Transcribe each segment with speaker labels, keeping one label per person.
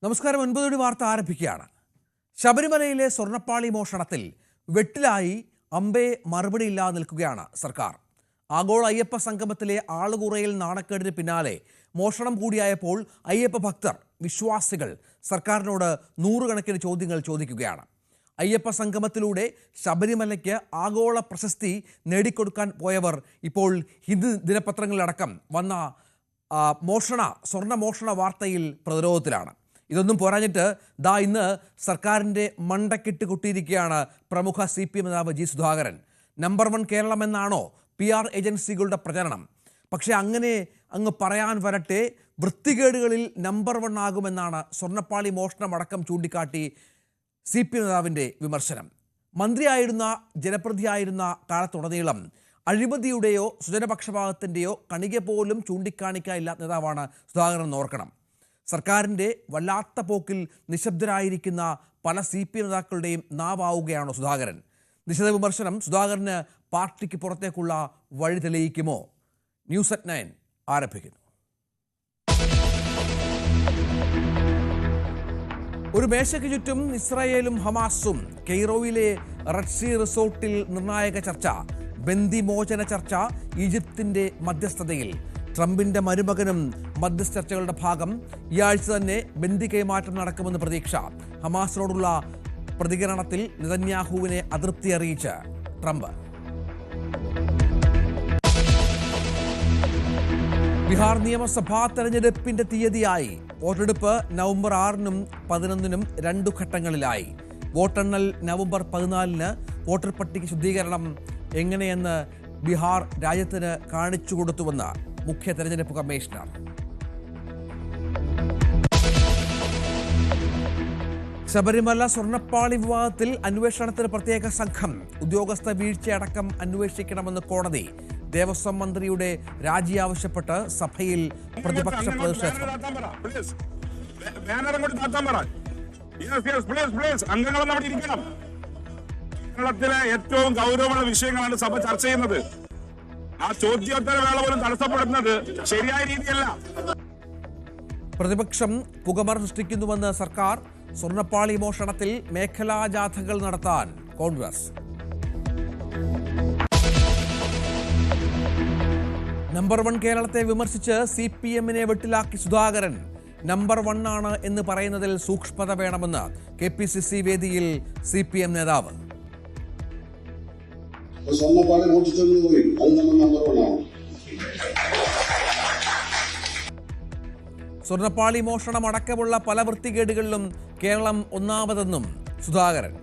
Speaker 1: നമസ്കാരം. 9 മണി വാർത്ത ആരംഭിക്കുകയാണ്. ശബരിമലയിലെ സ്വർണ്ണപ്പാളി മോഷണത്തിൽ വെട്ടിലായി അമ്പേ മറുപടിയില്ലാതെ നിൽക്കുകയാണ് സർക്കാർ. ആഗോള അയ്യപ്പ സംഗമത്തിലെ ആളുകുറയിൽ നാണക്കേടിന് പിന്നാലെ മോഷണം കൂടിയായപ്പോൾ അയ്യപ്പ ഭക്തർ, വിശ്വാസികൾ സർക്കാരിനോട് നൂറുകണക്കിന് ചോദ്യങ്ങൾ ചോദിക്കുകയാണ്. അയ്യപ്പ സംഗമത്തിലൂടെ ശബരിമലയ്ക്ക് ആഗോള പ്രശസ്തി നേടിക്കൊടുക്കാൻ പോയവർ ഇപ്പോൾ ഹിന്ദു ദിനപത്രങ്ങളിലടക്കം വന്ന സ്വർണ്ണ മോഷണ വാർത്തയിൽ പ്രതിരോധത്തിലാണ്. ഇതൊന്നും പോരാഞ്ഞിട്ട് ഇന്ന് സർക്കാരിൻ്റെ മണ്ടക്കിട്ട് കൊട്ടിയിരിക്കുകയാണ് പ്രമുഖ CPM നേതാവ് G. സുധാകരൻ. നമ്പർ 1 കേരളം എന്നാണോ PR ഏജൻസികളുടെ പ്രചരണം? പക്ഷേ അങ്ങനെ അങ്ങ് പറയാൻ വരട്ടെ, വൃത്തികേടുകളിൽ നമ്പർ 1 ആകുമെന്നാണ് സ്വർണ്ണപ്പാളി മോഷണമടക്കം ചൂണ്ടിക്കാട്ടി CPM നേതാവിൻ്റെ വിമർശനം. മന്ത്രിയായിരുന്ന, ജനപ്രതിയായിരുന്ന കാലത്തുടനീളം അഴിമതിയുടെയോ സുജനപക്ഷപാതത്തിൻ്റെയോ കണിക പോലും ചൂണ്ടിക്കാണിക്കാനില്ലാത്ത നേതാവാണ് സുധാകരൻ ഓർക്കണം. സർക്കാരിൻ്റെ വല്ലാത്ത പോക്കിൽ നിശബ്ദരായിരിക്കുന്ന പല CPM നേതാക്കളുടെയും നാവാവുകയാണോ സുധാകരൻ? നിശിത വിമർശനം സുധാകരന് പാർട്ടിക്ക് പുറത്തേക്കുള്ള വഴി തെളിയിക്കുമോ? ന്യൂസ് at 9 ആരംഭിക്കുന്നു. ഒരു മേശയ്ക്ക് ചുറ്റും ഇസ്രായേലും ഹമാസും. കെയ്റോയിലെ റെഡ് സീ റിസോർട്ടിൽ നിർണായക ചർച്ച. ബന്ദിമോചന ചർച്ച ഈജിപ്തിൻ്റെ മധ്യസ്ഥതയിൽ. ട്രംപിൻ്റെ മരുമകനും മധ്യസ്ഥ ചർച്ചകളുടെ ഭാഗം. ഈ ആഴ്ച തന്നെ ബന്ദി കൈമാറ്റം നടക്കുമെന്ന് പ്രതീക്ഷ. ഹമാസിനോടുള്ള പ്രതികരണത്തിൽ നെതന്യാഹുവിനെ അതൃപ്തി അറിയിച്ച് ട്രംപ്. ബീഹാർ നിയമസഭാ തെരഞ്ഞെടുപ്പിന്റെ തീയതിയായി. വോട്ടെടുപ്പ് നവംബർ 6-നും 11-നും 2 ഘട്ടങ്ങളിലായി. വോട്ടെണ്ണൽ നവംബർ 14-ന്. വോട്ടർ പട്ടിക ശുദ്ധീകരണം എങ്ങനെയെന്ന് ബീഹാർ രാജ്യത്തിന് കാണിച്ചു കൊടുത്തുവെന്ന് മുഖ്യ തെരഞ്ഞെടുപ്പ് കമ്മീഷണർ. ശബരിമല സ്വർണ്ണപ്പാളി വിവാദത്തിൽ അന്വേഷണത്തിന് പ്രത്യേക സംഘം. ഉദ്യോഗസ്ഥ വീഴ്ചയടക്കം അന്വേഷിക്കണമെന്ന് കോടതി. ദേവസ്വം മന്ത്രിയുടെ രാജി ആവശ്യപ്പെട്ട് സഭയിൽ പ്രതിപക്ഷ പ്രതിഷേധം.
Speaker 2: കേരളത്തിലെ ഏറ്റവും ഗൗരവമുള്ള വിഷയങ്ങളാണ് സഭ ചർച്ച ചെയ്യുന്നത്. ആ ചോദ്യോത്തര വേള പോലും തടസ്സപ്പെടുന്നത് ശരിയായ രീതിയല്ല.
Speaker 1: പ്രതിപക്ഷം പുകമറ സൃഷ്ടിക്കുന്നുവെന്ന് സർക്കാർ. സ്വർണ്ണപ്പാളി മോഷണത്തിൽ മേഖലാ ജാഥകൾ നടത്താൻ കോൺഗ്രസ്. നമ്പർ 1 കേരളത്തെ വിമർശിച്ച് CPM-നെ വെട്ടിലാക്കി സുധാകരൻ. നമ്പർ 1 ആണ് എന്ന് പറയുന്നതിൽ സൂക്ഷ്മത വേണമെന്ന് KPCC വേദിയിൽ CPM നേതാവ്. സ്വർണ്ണപ്പാളി മോഷണം അടക്കമുള്ള പല വൃത്തികേടുകളിലും കേരളം ഒന്നാമതെന്നും സുധാകരൻ.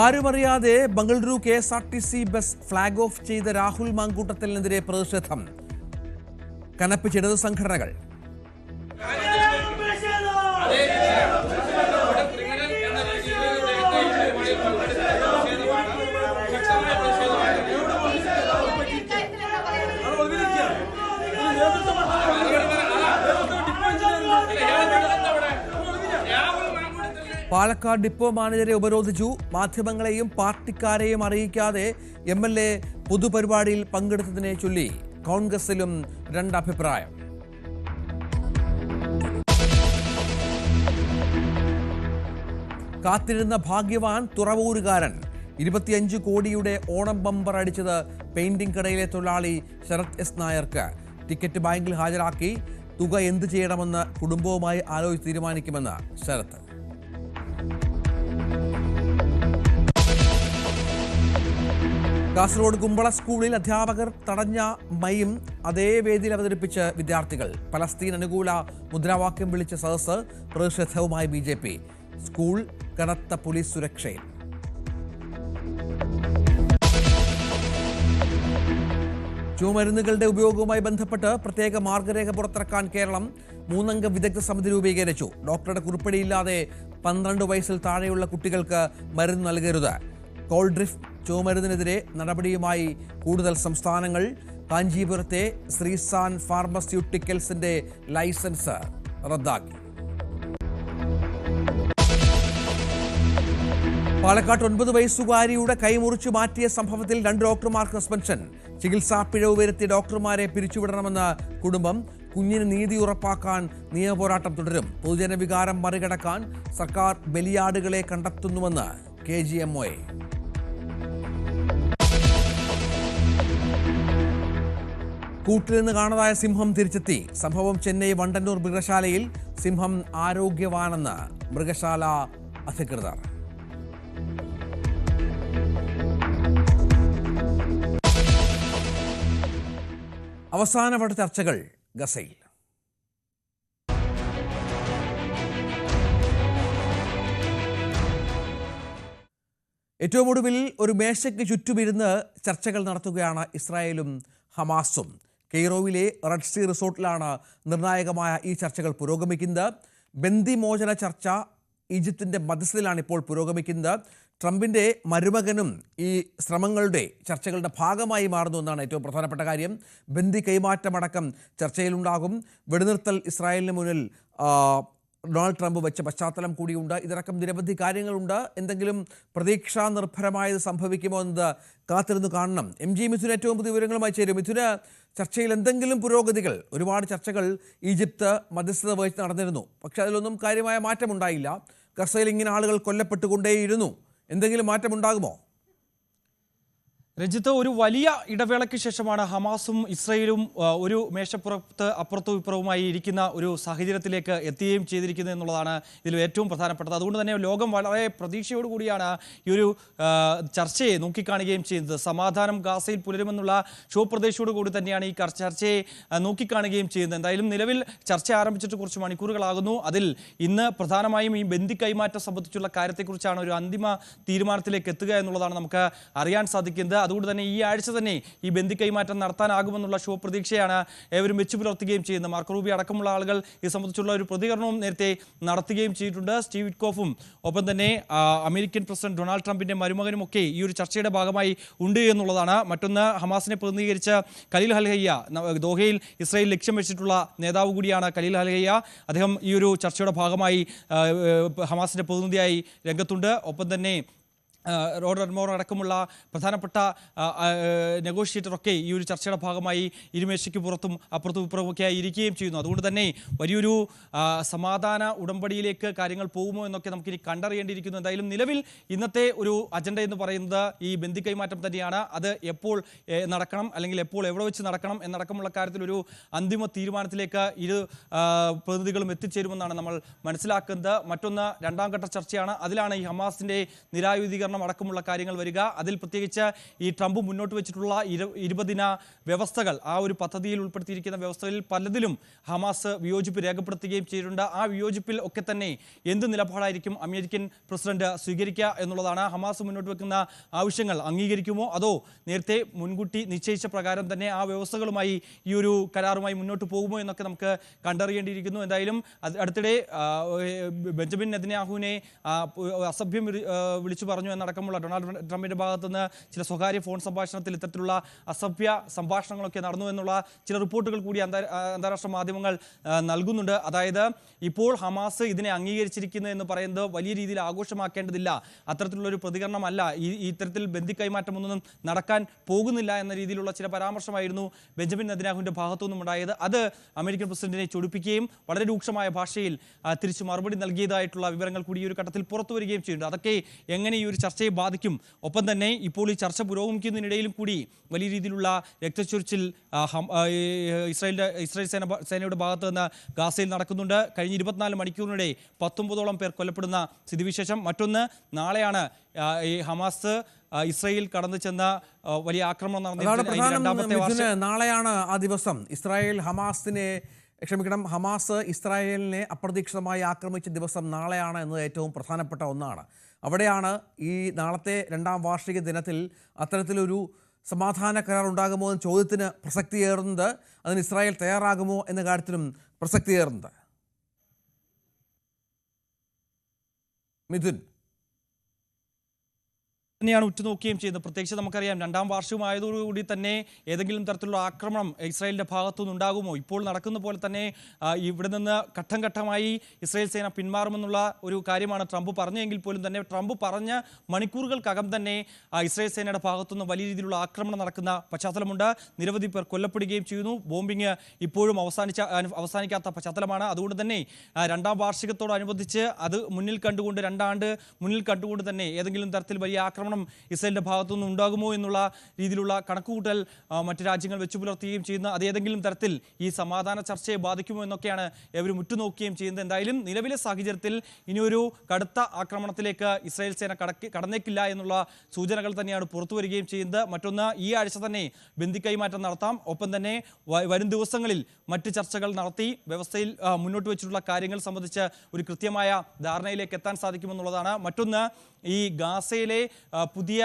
Speaker 1: ആരുമറിയാതെ Bengaluru KSRTC bus flag off ചെയ്ത രാഹുൽ മാങ്കൂട്ടത്തിനെതിരെ പ്രതിഷേധം. കനപ്പിച്ച ഇടതു സംഘടനകൾ. പാലക്കാട് ഡിപ്പോ മാനേജരെ ഉപരോധിച്ചു. മാധ്യമങ്ങളെയും പാർട്ടിക്കാരെയും അറിയിക്കാതെ MLA പൊതുപരിപാടിയിൽ പങ്കെടുത്തതിനെ ചൊല്ലി കോൺഗ്രസിലും 2 അഭിപ്രായം. കാത്തിരുന്ന ഭാഗ്യവാൻ തുറവൂരുകാരൻ. 25 കോടിയുടെ ഓണം ബമ്പർ അടിച്ചത് പെയിന്റിംഗ് കടയിലെ തൊഴിലാളി ശരത് S. നായർക്ക്. ടിക്കറ്റ് ബാങ്കിൽ ഹാജരാക്കി. തുക എന്ത് ചെയ്യണമെന്ന് കുടുംബവുമായി ആലോചിച്ച് തീരുമാനിക്കുമെന്ന് ശരത്. കാസർഗോഡ് കുമ്പള സ്കൂളിൽ അധ്യാപകർ തടഞ്ഞ മൈം അതേ വേദിയിൽ അവതരിപ്പിച്ച് വിദ്യാർത്ഥികൾ. പലസ്തീൻ അനുകൂല മുദ്രാവാക്യം വിളിച്ച സദസ്സ്. പ്രതിഷേധവുമായി BJP. സ്കൂൾ കനത്ത പോലീസ് സുരക്ഷയിൽ. ചുമരുന്നുകളുടെ ഉപയോഗവുമായി ബന്ധപ്പെട്ട് പ്രത്യേക മാർഗരേഖ പുറത്തിറക്കാൻ കേരളം 3-അംഗ വിദഗ്ധ സമിതി രൂപീകരിച്ചു. ഡോക്ടറുടെ കുറിപ്പടിയില്ലാതെ 12 വയസ്സിൽ താഴെയുള്ള കുട്ടികൾക്ക് മരുന്ന് നൽകരുത്. കോൾഡ്രിഫ് ചുമരുന്നിനെതിരെ നടപടിയുമായി കൂടുതൽ സംസ്ഥാനങ്ങൾ. കാഞ്ചീപുരത്തെ ശ്രീസാൻ ഫാർമസ്യൂട്ടിക്കൽസിന്റെ ലൈസൻസ് റദ്ദാക്കി. പാലക്കാട് 9 വയസ്സുകാരിയുടെ കൈമുറിച്ചു മാറ്റിയ സംഭവത്തിൽ 2 ഡോക്ടർമാർക്ക് സസ്പെൻഷൻ. ചികിത്സാ പിഴവ് വരുത്തിയ ഡോക്ടർമാരെ പിരിച്ചുവിടണമെന്ന് കുടുംബം. കുഞ്ഞിന് നീതി ഉറപ്പാക്കാൻ നിയമപോരാട്ടം തുടരും. പൊതുജനവികാരം മറികടക്കാൻ സർക്കാർ ബലിയാടുകളെ കണ്ടെത്തുന്നുവെന്ന് KGMOA. കൂട്ടിൽ നിന്ന് കാണാതായ സിംഹം തിരിച്ചെത്തി. സംഭവം ചെന്നൈ വണ്ടന്നൂർ മൃഗശാലയിൽ. സിംഹം ആരോഗ്യവാനെന്ന് മൃഗശാല അധികൃതർ. അവസാനവട്ട ചർച്ചകൾ ഗസയിൽ. ഏറ്റവും ഒടുവിൽ ഒരു മേശയ്ക്ക് ചുറ്റുമിരുന്ന് ചർച്ചകൾ നടത്തുകയാണ് ഇസ്രായേലും ഹമാസും. കെയ്റോവിലെ റെഡ് സീ റിസോർട്ടിലാണ് നിർണായകമായ ഈ ചർച്ചകൾ പുരോഗമിക്കുന്നത്. ബന്ദിമോചന ചർച്ച ഈജിപ്തിൻ്റെ മധ്യസ്ഥതയിലാണ് ഇപ്പോൾ പുരോഗമിക്കുന്നത്. ട്രംപിൻ്റെ മരുമകനും ഈ ശ്രമങ്ങളുടെ ചർച്ചകളുടെ ഭാഗമായി മാറുന്നു എന്നാണ് ഏറ്റവും പ്രധാനപ്പെട്ട കാര്യം. ബന്ദി കൈമാറ്റമടക്കം ചർച്ചയിലുണ്ടാകും. വെടിനിർത്തൽ ഇസ്രായേലിന് മുന്നിൽ ഡൊണാൾഡ് ട്രംപ് വെച്ച പശ്ചാത്തലം കൂടിയുണ്ട്. ഇതിനടക്കം നിരവധി കാര്യങ്ങളുണ്ട്. എന്തെങ്കിലും പ്രതീക്ഷാ നിർഭരമായത് സംഭവിക്കുമോ എന്നത് കാത്തിരുന്ന് കാണണം. MG മിഥുൻ ഏറ്റവും പുതിയ വിവരങ്ങളുമായി ചേരും. മിഥുന്, ചർച്ചയിൽ എന്തെങ്കിലും പുരോഗതികൾ? ഒരുപാട് ചർച്ചകൾ ഈജിപ്ത് മധ്യസ്ഥത വഹിച്ച് നടന്നിരുന്നു, പക്ഷെ അതിലൊന്നും കാര്യമായ മാറ്റമുണ്ടായില്ല. ഗസയിൽ ഇങ്ങനെ ആളുകൾ കൊല്ലപ്പെട്ടുകൊണ്ടേയിരുന്നു. എന്തെങ്കിലും മാറ്റമുണ്ടാകുമോ?
Speaker 3: രഞ്ജിത്ത്, ഒരു വലിയ ഇടവേളയ്ക്ക് ശേഷമാണ് ഹമാസും ഇസ്രയേലും ഒരു മേശപ്പുറത്ത് അപ്പുറത്തും ഇപ്പുറവുമായി ഇരിക്കുന്ന ഒരു സാഹചര്യത്തിലേക്ക് എത്തുകയും ചെയ്തിരിക്കുന്നത് എന്നുള്ളതാണ് ഇതിൽ ഏറ്റവും പ്രധാനപ്പെട്ടത്. അതുകൊണ്ട് തന്നെ ലോകം വളരെ പ്രതീക്ഷയോടുകൂടിയാണ് ഈ ഒരു ചർച്ചയെ നോക്കിക്കാണുകയും ചെയ്യുന്നത്. സമാധാനം ഗാസയിൽ പുലരുമെന്നുള്ള ശുഭപ്രതീക്ഷയോടുകൂടി തന്നെയാണ് ഈ ചർച്ചയെ നോക്കിക്കാണുകയും ചെയ്യുന്നത്. എന്തായാലും നിലവിൽ ചർച്ച ആരംഭിച്ചിട്ട് കുറച്ച് മണിക്കൂറുകളാകുന്നു. അതിൽ ഇന്ന് പ്രധാനമായും ഈ ബന്ദി കൈമാറ്റം സംബന്ധിച്ചുള്ള കാര്യത്തെക്കുറിച്ചാണ് ഒരു അന്തിമ തീരുമാനത്തിലേക്ക് എത്തുക എന്നുള്ളതാണ് നമുക്ക് അറിയാൻ സാധിക്കുന്നത്. അതുകൊണ്ട് തന്നെ ഈ ആഴ്ച തന്നെ ഈ ബന്ദി കൈമാറ്റം നടത്താനാകുമെന്നുള്ള ശുഭപ്രതീക്ഷയാണ് ഏവരും വെച്ചു പുലർത്തുകയും ചെയ്യുന്നത്. മാർക്കോ റൂബിയോ അടക്കമുള്ള ആളുകൾ ഇത് സംബന്ധിച്ചുള്ള ഒരു പ്രതികരണവും നേരത്തെ നടത്തുകയും ചെയ്തിട്ടുണ്ട്. സ്റ്റീവ് വിറ്റ്കോഫും ഒപ്പം തന്നെ അമേരിക്കൻ പ്രസിഡന്റ് ഡൊണാൾഡ് ട്രംപിന്റെ മരുമകനുമൊക്കെ ഈ ഒരു ചർച്ചയുടെ ഭാഗമായി ഉണ്ട് എന്നുള്ളതാണ്. മറ്റൊന്ന്, ഹമാസിനെ പ്രതിനിധീകരിച്ച ഖലീൽ അൽ-ഹയ്യ, ദോഹയിൽ ഇസ്രായേൽ ലക്ഷ്യം വെച്ചിട്ടുള്ള നേതാവ് കൂടിയാണ് ഖലീൽ അൽ-ഹയ്യ. അദ്ദേഹം ഈ ഒരു ചർച്ചയുടെ ഭാഗമായി ഹമാസിന്റെ പ്രതിനിധിയായി രംഗത്തുണ്ട്. ഒപ്പം തന്നെ റോഡ് അഡ്മോർ അടക്കമുള്ള പ്രധാനപ്പെട്ട നെഗോഷിയേറ്ററൊക്കെ ഈ ഒരു ചർച്ചയുടെ ഭാഗമായി ഇരുമേശയ്ക്ക് പുറത്തും അപ്പുറത്തും ഇപ്പുറമൊക്കെയായി ഇരിക്കുകയും ചെയ്യുന്നു. അതുകൊണ്ട് തന്നെ വലിയൊരു സമാധാന ഉടമ്പടിയിലേക്ക് കാര്യങ്ങൾ പോകുമോ എന്നൊക്കെ നമുക്കിനി കണ്ടറിയേണ്ടിയിരിക്കുന്നു. എന്തായാലും നിലവിൽ ഇന്നത്തെ ഒരു അജണ്ട എന്ന് പറയുന്നത് ഈ ബന്ദി കൈമാറ്റം തന്നെയാണ്. അത് എപ്പോൾ നടക്കണം, അല്ലെങ്കിൽ എപ്പോൾ എവിടെ വെച്ച് നടക്കണം എന്നടക്കമുള്ള കാര്യത്തിൽ ഒരു അന്തിമ തീരുമാനത്തിലേക്ക് ഇരു പ്രതിനിധികളും എത്തിച്ചേരുമെന്നാണ് നമ്മൾ മനസ്സിലാക്കുന്നത്. മറ്റൊന്ന്, രണ്ടാം ഘട്ട ചർച്ചയാണ്. അതിലാണ് ഈ ഹമാസിൻ്റെ നിരായുധീകരണം അടക്കമുള്ള കാര്യങ്ങൾ വരിക. അതിൽ പ്രത്യേകിച്ച് ഈ ട്രംപ് മുന്നോട്ട് വെച്ചിട്ടുള്ള 20 ദിന വ്യവസ്ഥകൾ, ആ ഒരു പദ്ധതിയിൽ ഉൾപ്പെടുത്തിയിരിക്കുന്ന വ്യവസ്ഥകളിൽ പലതിലും ഹമാസ് വിയോജിപ്പ് രേഖപ്പെടുത്തുകയും ചെയ്തിട്ടുണ്ട്. ആ വിയോജിപ്പിൽ ഒക്കെ തന്നെ എന്ത് നിലപാടായിരിക്കും അമേരിക്കൻ പ്രസിഡന്റ് സ്വീകരിക്കുക എന്നുള്ളതാണ്. ഹമാസ് മുന്നോട്ട് വെക്കുന്ന ആവശ്യങ്ങൾ അംഗീകരിക്കുമോ, അതോ നേരത്തെ മുൻകൂട്ടി നിശ്ചയിച്ച പ്രകാരം തന്നെ ആ വ്യവസ്ഥകളുമായി ഈ ഒരു കരാറുമായി മുന്നോട്ട് പോകുമോ എന്നൊക്കെ നമുക്ക് കണ്ടറിയേണ്ടിയിരിക്കുന്നു. എന്തായാലും അടുത്തിടെ ബെഞ്ചമിൻ നെതന്യാഹുവിനെ അസഭ്യം വിളിച്ചു പറഞ്ഞു എന്നടക്കമുള്ള ഡൊണാൾഡ് ട്രംപിന്റെ ഭാഗത്തുനിന്ന് ചില സ്വകാര്യ ഫോൺ സംഭാഷണത്തിൽ ഇത്തരത്തിലുള്ള അസഭ്യ സംഭാഷണങ്ങളൊക്കെ നടന്നു എന്നുള്ള ചില റിപ്പോർട്ടുകൾ കൂടി അന്താരാഷ്ട്ര മാധ്യമങ്ങൾ നൽകുന്നുണ്ട്. അതായത് ഇപ്പോൾ ഹമാസ് ഇതിനെ അംഗീകരിച്ചിരിക്കുന്നു എന്ന് പറയുന്നത് വലിയ രീതിയിൽ ആഘോഷമാക്കേണ്ടതില്ല, അത്തരത്തിലുള്ളൊരു പ്രതികരണമല്ല, ഇത്തരത്തിൽ ബന്ദി കൈമാറ്റമൊന്നും നടക്കാൻ പോകുന്നില്ല എന്ന രീതിയിലുള്ള ചില പരാമർശമായിരുന്നു ബെഞ്ചമിൻ നെതന്യാഹുവിന്റെ ഭാഗത്തുനിന്നും ഉണ്ടായത്. അത് അമേരിക്കൻ പ്രസിഡന്റിനെ ചൊടിപ്പിക്കുകയും വളരെ രൂക്ഷമായ ഭാഷയിൽ തിരിച്ചു മറുപടി നൽകിയതായിട്ടുള്ള വിവരങ്ങൾ കൂടി ഈ ഒരു ഘട്ടത്തിൽ പുറത്തു വരികയും ചെയ്യുന്നുണ്ട്. അതൊക്കെ എങ്ങനെ ഈ ഒരു ചർച്ചയെ ബാധിക്കും? ഒപ്പം തന്നെ ഇപ്പോൾ ഈ ചർച്ച പുരോഗമിക്കുന്നതിനിടയിലും കൂടി വലിയ രീതിയിലുള്ള രക്തച്ചൊരിച്ചിൽ ഇസ്രായേൽ സേനയുടെ ഭാഗത്ത് നിന്ന് ഗാസയിൽ നടക്കുന്നുണ്ട്. കഴിഞ്ഞ 24 മണിക്കൂറിനിടെ 19ഓളം പേർ കൊല്ലപ്പെടുന്ന സ്ഥിതിവിശേഷം. മറ്റൊന്ന്, നാളെയാണ് ഈ ഹമാസ് ഇസ്രായേൽ കടന്നു ചെന്ന വലിയ ആക്രമണം നടന്ന
Speaker 1: നാളെയാണ് ആ ദിവസം. ഹമാസ് ഇസ്രായേലിനെ അപ്രതീക്ഷിതമായി ആക്രമിച്ച ദിവസം നാളെയാണ് എന്നത് ഏറ്റവും പ്രധാനപ്പെട്ട ഒന്നാണ്. അവിടെയാണ് ഈ നാളത്തെ 2ാം വാർഷിക ദിനത്തിൽ അത്തരത്തിലൊരു സമാധാന കരാർ ഉണ്ടാകുമോ എന്ന ചോദ്യത്തിന് പ്രസക്തിയേറുന്നത്, അതിന് ഇസ്രായേൽ തയ്യാറാകുമോ എന്ന കാര്യത്തിലും പ്രസക്തിയേറുന്നത്. മിഥുൻ.
Speaker 3: തന്നെയാണ് ഉറ്റുനോക്കുകയും ചെയ്യുന്നത്. പ്രത്യേകിച്ച് നമുക്കറിയാം, രണ്ടാം വാർഷികമായതോടുകൂടി തന്നെ ഏതെങ്കിലും തരത്തിലുള്ള ആക്രമണം ഇസ്രായേലിന്റെ ഭാഗത്തുനിന്ന് ഉണ്ടാകുമോ? ഇപ്പോൾ നടക്കുന്ന പോലെ തന്നെ ഇവിടെ നിന്ന് ഘട്ടം ഘട്ടമായി ഇസ്രായേൽ സേന പിന്മാറുമെന്നുള്ള ഒരു കാര്യമാണ് ട്രംപ് പറഞ്ഞെങ്കിൽ പോലും തന്നെ ട്രംപ് പറഞ്ഞ മണിക്കൂറുകൾക്കകം തന്നെ ഇസ്രായേൽ സേനയുടെ ഭാഗത്തുനിന്ന് വലിയ രീതിയിലുള്ള ആക്രമണം നടക്കുന്ന പശ്ചാത്തലമുണ്ട്. നിരവധി പേർ കൊല്ലപ്പെടുകയും ചെയ്യുന്നു. ബോംബിംഗ് ഇപ്പോഴും അവസാനിക്കാത്ത പശ്ചാത്തലമാണ്. അതുകൊണ്ട് തന്നെ രണ്ടാം വാർഷികത്തോടനുബന്ധിച്ച് അത് മുന്നിൽ കണ്ടുകൊണ്ട്, 2 ആണ്ട് മുന്നിൽ കണ്ടുകൊണ്ട് തന്നെ ഏതെങ്കിലും തരത്തിൽ വലിയ ആക്രമണം ഇസ്രായേലിന്റെ ഭാഗത്തുനിന്ന് ഉണ്ടാകുമോ എന്നുള്ള രീതിയിലുള്ള കണക്കുകൂട്ടൽ മറ്റു രാജ്യങ്ങൾ വെച്ചു പുലർത്തുകയും ചെയ്യുന്ന അതേതെങ്കിലും തരത്തിൽ ഈ സമാധാന ചർച്ചയെ ബാധിക്കുമോ എന്നൊക്കെയാണ് ഇവരും ഉറ്റുനോക്കുകയും ചെയ്യുന്നത്. എന്തായാലും നിലവിലെ സാഹചര്യത്തിൽ ഇനിയൊരു കടുത്ത ആക്രമണത്തിലേക്ക് ഇസ്രായേൽ സേന കടന്നേക്കില്ല എന്നുള്ള സൂചനകൾ തന്നെയാണ് പുറത്തു വരികയും ചെയ്യുന്നത്. മറ്റൊന്ന്, ഈ ആഴ്ച തന്നെ ബന്ദി കൈമാറ്റം നടത്താം. ഒപ്പം തന്നെ വരും ദിവസങ്ങളിൽ മറ്റ് ചർച്ചകൾ നടത്തി വ്യവസ്ഥയിൽ മുന്നോട്ട് വെച്ചിട്ടുള്ള കാര്യങ്ങൾ സംബന്ധിച്ച് ഒരു കൃത്യമായ ധാരണയിലേക്ക് എത്താൻ സാധിക്കുമെന്നുള്ളതാണ്. മറ്റൊന്ന്, ഈ ഗാസയിലെ പുതിയ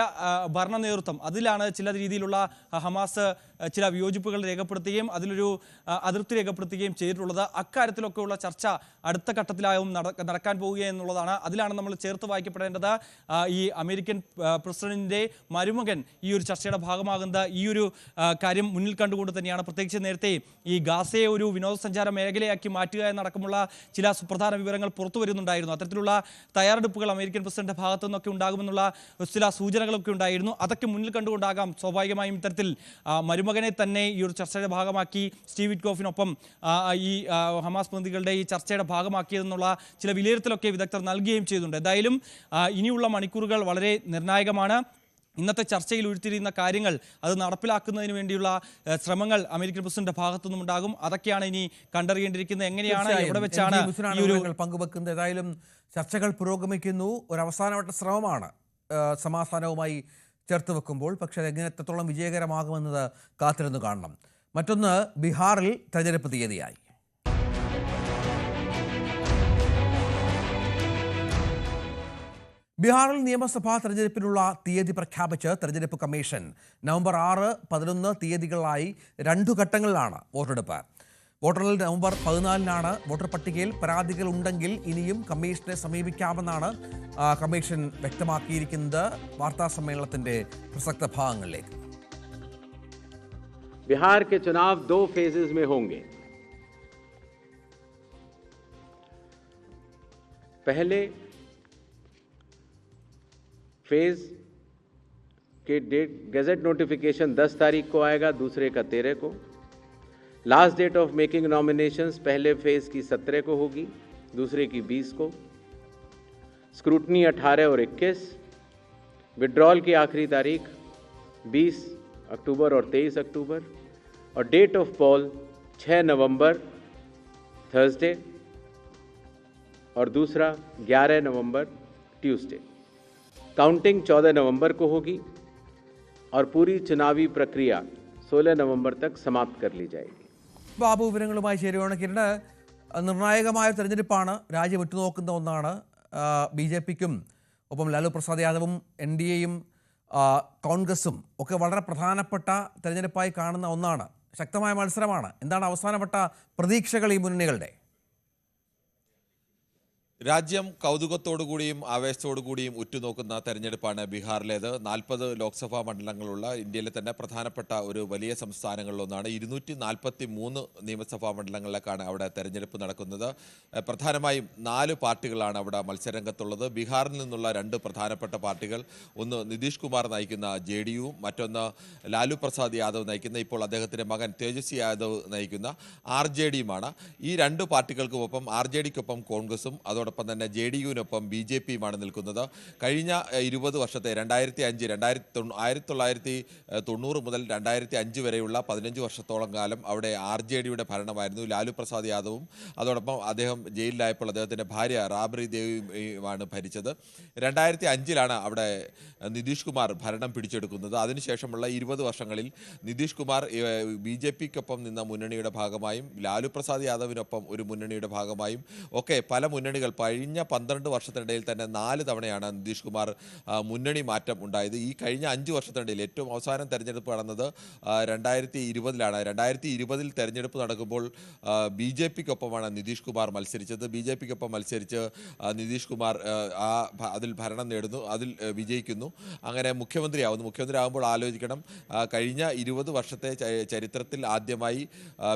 Speaker 3: ഭരണ നേതൃത്വം, അതിലാണ് ചില രീതിയിലുള്ള ഹമാസ് ചില വിയോജിപ്പുകൾ രേഖപ്പെടുത്തുകയും അതിലൊരു അതൃപ്തി രേഖപ്പെടുത്തുകയും ചെയ്തിട്ടുള്ളത്. അക്കാര്യത്തിലൊക്കെയുള്ള ചർച്ച അടുത്ത ഘട്ടത്തിലായും നടക്കാൻ പോവുക എന്നുള്ളതാണ്. അതിലാണ് നമ്മൾ ചേർത്ത് വായിക്കപ്പെടേണ്ടത്. ഈ അമേരിക്കൻ പ്രസിഡന്റിന്റെ മരുമകൻ ഈ ഒരു ചർച്ചയുടെ ഭാഗമാകുന്നത് ഈ ഒരു കാര്യം മുന്നിൽ കണ്ടുകൊണ്ട് തന്നെയാണ്. പ്രത്യേകിച്ച് നേരത്തെ ഈ ഗാസയെ ഒരു വിനോദസഞ്ചാര മേഖലയാക്കി മാറ്റുക എന്നടക്കമുള്ള ചില സുപ്രധാന വിവരങ്ങൾ പുറത്തു വരുന്നുണ്ടായിരുന്നു. അത്തരത്തിലുള്ള തയ്യാറെടുപ്പുകൾ അമേരിക്കൻ പ്രസിഡന്റിന്റെ ഭാഗത്തു നിന്നൊക്കെ ഉണ്ടാകുമെന്നുള്ള ചില സൂചനകളൊക്കെ ഉണ്ടായിരുന്നു. അതൊക്കെ മുന്നിൽ കണ്ടുകൊണ്ടാകാം സ്വാഭാവികമായും ഇത്തരത്തിൽ മരുമകനെ തന്നെ ഈ ഒരു ചർച്ചയുടെ ഭാഗമാക്കി സ്റ്റീവ് വിറ്റ്കോഫിനൊപ്പം ഈ ഹമാസ് പ്രതിനിധികളുടെ ഈ ചർച്ചയുടെ ഭാഗമാക്കിയതെന്നുള്ള ചില വിലയിരുത്തലൊക്കെ വിദഗ്ധർ നൽകുകയും ചെയ്തിട്ടുണ്ട്. എന്തായാലും ഇനിയുള്ള മണിക്കൂറുകൾ വളരെ നിർണായകമാണ്. ഇന്നത്തെ ചർച്ചയിൽ ഉരുത്തിരിയുന്ന കാര്യങ്ങൾ അത് നടപ്പിലാക്കുന്നതിന് വേണ്ടിയുള്ള ശ്രമങ്ങൾ അമേരിക്കൻ പ്രസിഡന്റിന്റെ ഭാഗത്തുനിന്നും ഉണ്ടാകും. അതൊക്കെയാണ് ഇനി കണ്ടറിയേണ്ടിയിരിക്കുന്നത്. എങ്ങനെയാണ്, എവിടെ വെച്ചാണ് ഈ ഒരു
Speaker 1: പങ്കുവെക്കുന്നത്. ഏതായാലും ചർച്ചകൾ പുരോഗമിക്കുന്നു. ഒരു അവസാനവട്ട ശ്രമമാണ് സമാധാനവുമായി ചേർത്ത് വെക്കുമ്പോൾ. പക്ഷേ എത്രത്തോളം വിജയകരമാകുമെന്നത് കാത്തിരുന്നു കാണണം. മറ്റൊന്ന്, ബീഹാറിൽ തെരഞ്ഞെടുപ്പ് തീയതിയായി. ബീഹാറിൽ നിയമസഭാ തെരഞ്ഞെടുപ്പിനുള്ള തീയതി പ്രഖ്യാപിച്ച് തെരഞ്ഞെടുപ്പ് കമ്മീഷൻ. നവംബർ 6, 11 തീയതികളായി 2 ഘട്ടങ്ങളിലാണ് വോട്ടെടുപ്പ്. വോട്ടെണ്ണൽ നവംബർ 14-നാണ്. വോട്ടർ പട്ടികയിൽ പരാതികൾ ഉണ്ടെങ്കിൽ ഇനിയും കമ്മീഷനെ സമീപിക്കാമെന്നാണ് കമ്മീഷൻ വ്യക്തമാക്കിയിരിക്കുന്നത്. വാർത്താ സമ്മേളനത്തിന്റെ പ്രസക്ത ഭാഗങ്ങളിലേക്ക്.
Speaker 4: बिहार के चुनाव 2 फेजेस में होंगे। पहले फेज के डेट गैजेट नोटिफिकेशन 10 तारीख को आएगा, दूसरे का 13 को। Last date of making nominations पहले फेज की 17 को होगी, दूसरे की 20 को। स्क्रूटनी 18 और 21। विड्रॉल की आखिरी तारीख 20 अक्टूबर और 23 अक्टूबर। और डेट ऑफ पोल 6 नवंबर थर्सडे और दूसरा 11 नवंबर ट्यूसडे। काउंटिंग 14 नवंबर को होगी और पूरी चुनावी प्रक्रिया 16 नवंबर तक समाप्त कर ली जाएगी.
Speaker 1: ബാബു വിവരങ്ങളുമായി ചേരുകയാണ്. കിരണ്, നിർണായകമായ തെരഞ്ഞെടുപ്പാണ്. രാജ്യം ഉറ്റുനോക്കുന്ന ഒന്നാണ്. BJPക്കും ഒപ്പം ലാലു പ്രസാദ് യാദവും NDAയും കോൺഗ്രസും ഒക്കെ വളരെ പ്രധാനപ്പെട്ട തെരഞ്ഞെടുപ്പായി കാണുന്ന ഒന്നാണ്. ശക്തമായ മത്സരമാണ്. എന്താണ് അവസാനപ്പെട്ട പ്രതീക്ഷകൾ ഈ മുന്നണികളുടെ?
Speaker 5: രാജ്യം കൗതുകത്തോടുകൂടിയും ആവേശത്തോടുകൂടിയും ഉറ്റുനോക്കുന്ന തെരഞ്ഞെടുപ്പാണ് ബീഹാറിലേത്. 40 ലോക്സഭാ മണ്ഡലങ്ങളുള്ള ഇന്ത്യയിലെ തന്നെ പ്രധാനപ്പെട്ട ഒരു വലിയ സംസ്ഥാനങ്ങളിലൊന്നാണ്. 243 നിയമസഭാ മണ്ഡലങ്ങളിലേക്കാണ് അവിടെ തെരഞ്ഞെടുപ്പ് നടക്കുന്നത്. പ്രധാനമായും 4 പാർട്ടികളാണ് അവിടെ മത്സരരംഗത്തുള്ളത്. ബീഹാറിൽ നിന്നുള്ള 2 പ്രധാനപ്പെട്ട പാർട്ടികൾ, ഒന്ന് നിതീഷ് കുമാർ നയിക്കുന്ന JDUവും മറ്റൊന്ന് ലാലു പ്രസാദ് യാദവ് നയിക്കുന്ന, ഇപ്പോൾ അദ്ദേഹത്തിൻ്റെ മകൻ തേജസ്വി യാദവ് നയിക്കുന്ന RJDയുമാണ്. ഈ 2 പാർട്ടികൾക്കുമൊപ്പം RJDക്കൊപ്പം കോൺഗ്രസും അതോടൊപ്പം തന്നെ JDUവിനൊപ്പം BJPയുമാണ് നിൽക്കുന്നത്. കഴിഞ്ഞ 20 വർഷത്തെ 1990 മുതൽ 2005 വരെയുള്ള 15 വർഷത്തോളം കാലം അവിടെ RJDയുടെ ഭരണമായിരുന്നു. ലാലു പ്രസാദ് യാദവും അതോടൊപ്പം അദ്ദേഹം ജയിലിലായപ്പോൾ അദ്ദേഹത്തിൻ്റെ ഭാര്യ റാബ്രി ദേവിയുമാണ് ഭരിച്ചത്. 2005-ലാണ് അവിടെ നിതീഷ് കുമാർ ഭരണം പിടിച്ചെടുക്കുന്നത്. അതിനുശേഷമുള്ള 20 വർഷങ്ങളിൽ നിതീഷ് കുമാർ BJPക്കൊപ്പം നിന്ന മുന്നണിയുടെ ഭാഗമായും ലാലു പ്രസാദ് യാദവിനൊപ്പം ഒരു മുന്നണിയുടെ ഭാഗമായും ഒക്കെ പല മുന്നണികൾ കഴിഞ്ഞ 12 വർഷത്തിനിടയിൽ തന്നെ 4 തവണയാണ് നിതീഷ് കുമാർ മുന്നണി മാറ്റം ഉണ്ടായത്. ഈ കഴിഞ്ഞ 5 വർഷത്തിനിടയിൽ ഏറ്റവും അവസാനം തെരഞ്ഞെടുപ്പ് നടന്നത് 2020-ലാണ്. 2020 തെരഞ്ഞെടുപ്പ് നടക്കുമ്പോൾ BJP-ക്കൊപ്പമാണ് നിതീഷ് കുമാർ മത്സരിച്ചത്. BJP-ക്കൊപ്പം മത്സരിച്ച് നിതീഷ് കുമാർ അതിൽ ഭരണം നേടുന്നു, അതിൽ വിജയിക്കുന്നു, അങ്ങനെ മുഖ്യമന്ത്രിയാവുന്നു. മുഖ്യമന്ത്രിയാകുമ്പോൾ ആലോചിക്കണം, കഴിഞ്ഞ 20 വർഷത്തെ ചരിത്രത്തിൽ ആദ്യമായി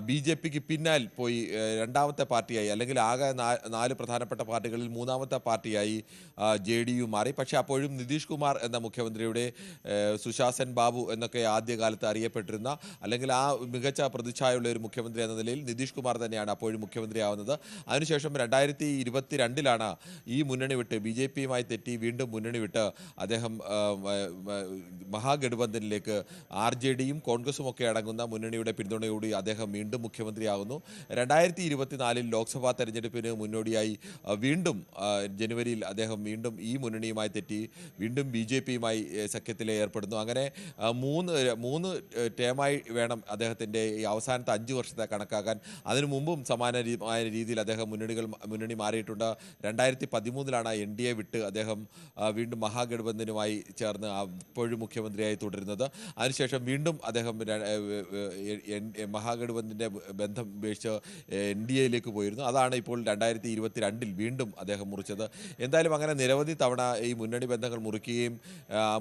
Speaker 5: BJP-ക്ക് പിന്നാൽ പോയി രണ്ടാമത്തെ പാർട്ടിയായി, അല്ലെങ്കിൽ ആകെ 4 പ്രധാനപ്പെട്ട പാർട്ടികളിൽ 3ാമത്തെ പാർട്ടിയായി JDU മാറി. പക്ഷേ അപ്പോഴും നിതീഷ് കുമാർ എന്ന മുഖ്യമന്ത്രിയുടെ സുശാസൻ ബാബു എന്നൊക്കെ ആദ്യകാലത്ത് അറിയപ്പെട്ടിരുന്ന, അല്ലെങ്കിൽ ആ മികച്ച പ്രതിച്ഛായുള്ള ഒരു മുഖ്യമന്ത്രി എന്ന നിലയിൽ നിതീഷ് കുമാർ തന്നെയാണ് അപ്പോഴും മുഖ്യമന്ത്രിയാവുന്നത്. അതിനുശേഷം 2022-ലാണ് ഈ മുന്നണി വിട്ട് BJP-യുമായി തെറ്റി വീണ്ടും മുന്നണി വിട്ട് അദ്ദേഹം മഹാഗഠബന്ധനിലേക്ക് RJD-യും കോൺഗ്രസും ഒക്കെ അടങ്ങുന്ന മുന്നണിയുടെ പിന്തുണയോടെ അദ്ദേഹം വീണ്ടും മുഖ്യമന്ത്രിയാകുന്നു. 2024 ലോക്സഭാ തെരഞ്ഞെടുപ്പിന് മുന്നോടിയായി വീണ്ടും ജനുവരിയിൽ അദ്ദേഹം വീണ്ടും ഈ മുന്നണിയുമായി തെറ്റി വീണ്ടും BJP-യുമായി സഖ്യത്തിൽ ഏർപ്പെടുന്നു. അങ്ങനെ മൂന്ന് ടേമായി വേണം അദ്ദേഹത്തിൻ്റെ ഈ അവസാനത്തെ 5 വർഷത്തെ കണക്കാക്കാൻ. അതിനു മുമ്പും സമാനമായ രീതിയിൽ അദ്ദേഹം മുന്നണി മാറിയിട്ടുണ്ട്. 2013-ലാണ് NDA വിട്ട് അദ്ദേഹം വീണ്ടും മഹാഗഠബന്ധനുമായി ചേർന്ന് അപ്പോഴും മുഖ്യമന്ത്രിയായി തുടരുന്നത്. അതിനുശേഷം വീണ്ടും അദ്ദേഹം മഹാഗഠബന്ധൻ്റെ ബന്ധം ഉപേക്ഷിച്ച് NDA-യിലേക്ക് പോയിരുന്നു. അതാണ് ഇപ്പോൾ 2022-ൽ വീണ്ടും അദ്ദേഹം മുറിച്ചത്. എന്തായാലും അങ്ങനെ നിരവധി തവണ ഈ മുന്നണി ബന്ധങ്ങൾ മുറിക്കുകയും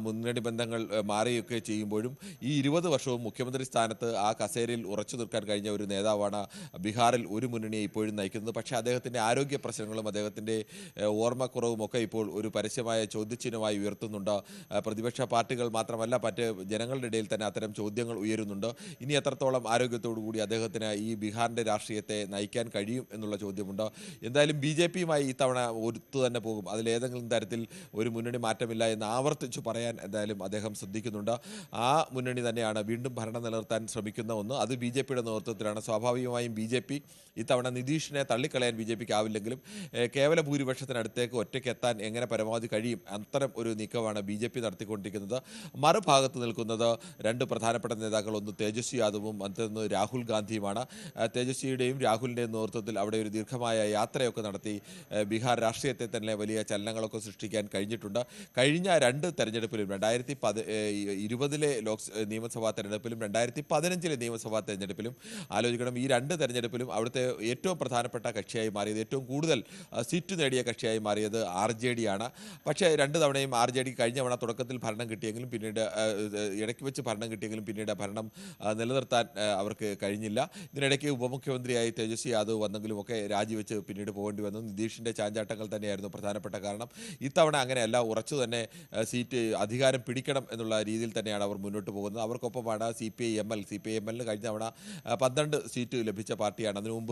Speaker 5: മുന്നണി ബന്ധങ്ങൾ മാറുകയൊക്കെ ചെയ്യുമ്പോഴും ഈ 20 വർഷവും മുഖ്യമന്ത്രി സ്ഥാനത്ത് ആ കസേരയിൽ ഉറച്ചു നിൽക്കാൻ കഴിഞ്ഞ ഒരു നേതാവാണ് ബീഹാറിൽ ഒരു മുന്നണിയെ ഇപ്പോഴും നയിക്കുന്നത്. പക്ഷേ അദ്ദേഹത്തിൻ്റെ ആരോഗ്യ പ്രശ്നങ്ങളും അദ്ദേഹത്തിൻ്റെ ഓർമ്മക്കുറവും ഒക്കെ ഇപ്പോൾ ഒരു പരസ്യമായ ചോദ്യചിഹ്നമായി ഉയർത്തുന്നുണ്ട്. പ്രതിപക്ഷ പാർട്ടികൾ മാത്രമല്ല, മറ്റ് ജനങ്ങളുടെ ഇടയിൽ തന്നെ അത്തരം ചോദ്യങ്ങൾ ഉയരുന്നുണ്ട്. ഇനി എത്രത്തോളം ആരോഗ്യത്തോടു കൂടി അദ്ദേഹത്തിന് ഈ ബീഹാറിൻ്റെ രാഷ്ട്രീയത്തെ നയിക്കാൻ കഴിയും എന്നുള്ള ചോദ്യമുണ്ട്. എന്തായാലും BJP-യുമായി ഈ തവണ ഒത്തു തന്നെ പോകും. അതിലേതെങ്കിലും തരത്തിൽ ഒരു മുന്നണി മാറ്റമില്ല എന്ന് ആവർത്തിച്ചു പറയാൻ എന്തായാലും അദ്ദേഹം ശ്രദ്ധിക്കുന്നുണ്ട്. ആ മുന്നണി തന്നെയാണ് വീണ്ടും ഭരണം നിലനിർത്താൻ ശ്രമിക്കുന്ന ഒന്ന്. അത് BJP-യുടെ നേതൃത്വത്തിലാണ്. സ്വാഭാവികമായും BJP ഇത്തവണ നിതീഷിനെ തള്ളിക്കളയാൻ BJP-ക്ക് ആവില്ലെങ്കിലും കേവല ഭൂരിപക്ഷത്തിനടുത്തേക്ക് ഒറ്റയ്ക്ക് എത്താൻ എങ്ങനെ പരമാവധി കഴിയും, അത്തരം ഒരു നീക്കമാണ് BJP നടത്തിക്കൊണ്ടിരിക്കുന്നത്. മറുഭാഗത്ത് നിൽക്കുന്നത് 2 പ്രധാനപ്പെട്ട നേതാക്കൾ, ഒന്ന് തേജസ്വി യാദവും മറ്റൊന്ന് രാഹുൽ ഗാന്ധിയുമാണ്. തേജസ്വിയുടെയും രാഹുലിൻ്റെയും നേതൃത്വത്തിൽ അവിടെ ഒരു ദീർഘമായ യാത്രയൊക്കെ നടത്തി ബീഹാർ രാഷ്ട്രീയത്തെ തന്നെ വലിയ ചലനങ്ങളൊക്കെ സൃഷ്ടിക്കാൻ കഴിഞ്ഞിട്ടുണ്ട്. കഴിഞ്ഞ 2 തെരഞ്ഞെടുപ്പിലും 2020-ലെ നിയമസഭാ തെരഞ്ഞെടുപ്പിലും 2015-ലെ നിയമസഭാ തെരഞ്ഞെടുപ്പിലും ആലോചിക്കണം, ഈ 2 തെരഞ്ഞെടുപ്പിലും അവിടുത്തെ ഏറ്റവും പ്രധാനപ്പെട്ട കക്ഷിയായി മാറിയത്, ഏറ്റവും കൂടുതൽ സീറ്റ് നേടിയ കക്ഷിയായി മാറിയത് RJD-യാണ്. പക്ഷേ 2 തവണയും RJD കഴിഞ്ഞ തവണ തുടക്കത്തിൽ ഭരണം കിട്ടിയെങ്കിലും പിന്നീട് ഇടയ്ക്ക് വെച്ച് ഭരണം കിട്ടിയെങ്കിലും പിന്നീട് ഭരണം നിലനിർത്താൻ അവർക്ക് കഴിഞ്ഞില്ല. ഇതിനിടയ്ക്ക് ഉപമുഖ്യമന്ത്രിയായി തേജസ്വി യാദവ് വന്നെങ്കിലും ഒക്കെ രാജിവെച്ച് പിന്നീട് പോകേണ്ടി വന്നു. നിതീഷിൻ്റെ ചാഞ്ചാട്ടങ്ങൾ തന്നെയായിരുന്നു പ്രധാനപ്പെട്ട കാരണം. ഇത്തവണ അങ്ങനെയല്ല, ഉറച്ചു തന്നെ അധികാരം പിടിക്കണം എന്നുള്ള രീതിയിൽ തന്നെയാണ് അവർ മുന്നോട്ട് പോകുന്നത്. അവർക്കൊപ്പമാണ് CPIML കഴിഞ്ഞ തവണ 12 സീറ്റ് ലഭിച്ച പാർട്ടിയാണ്. അതിനു മുമ്പ്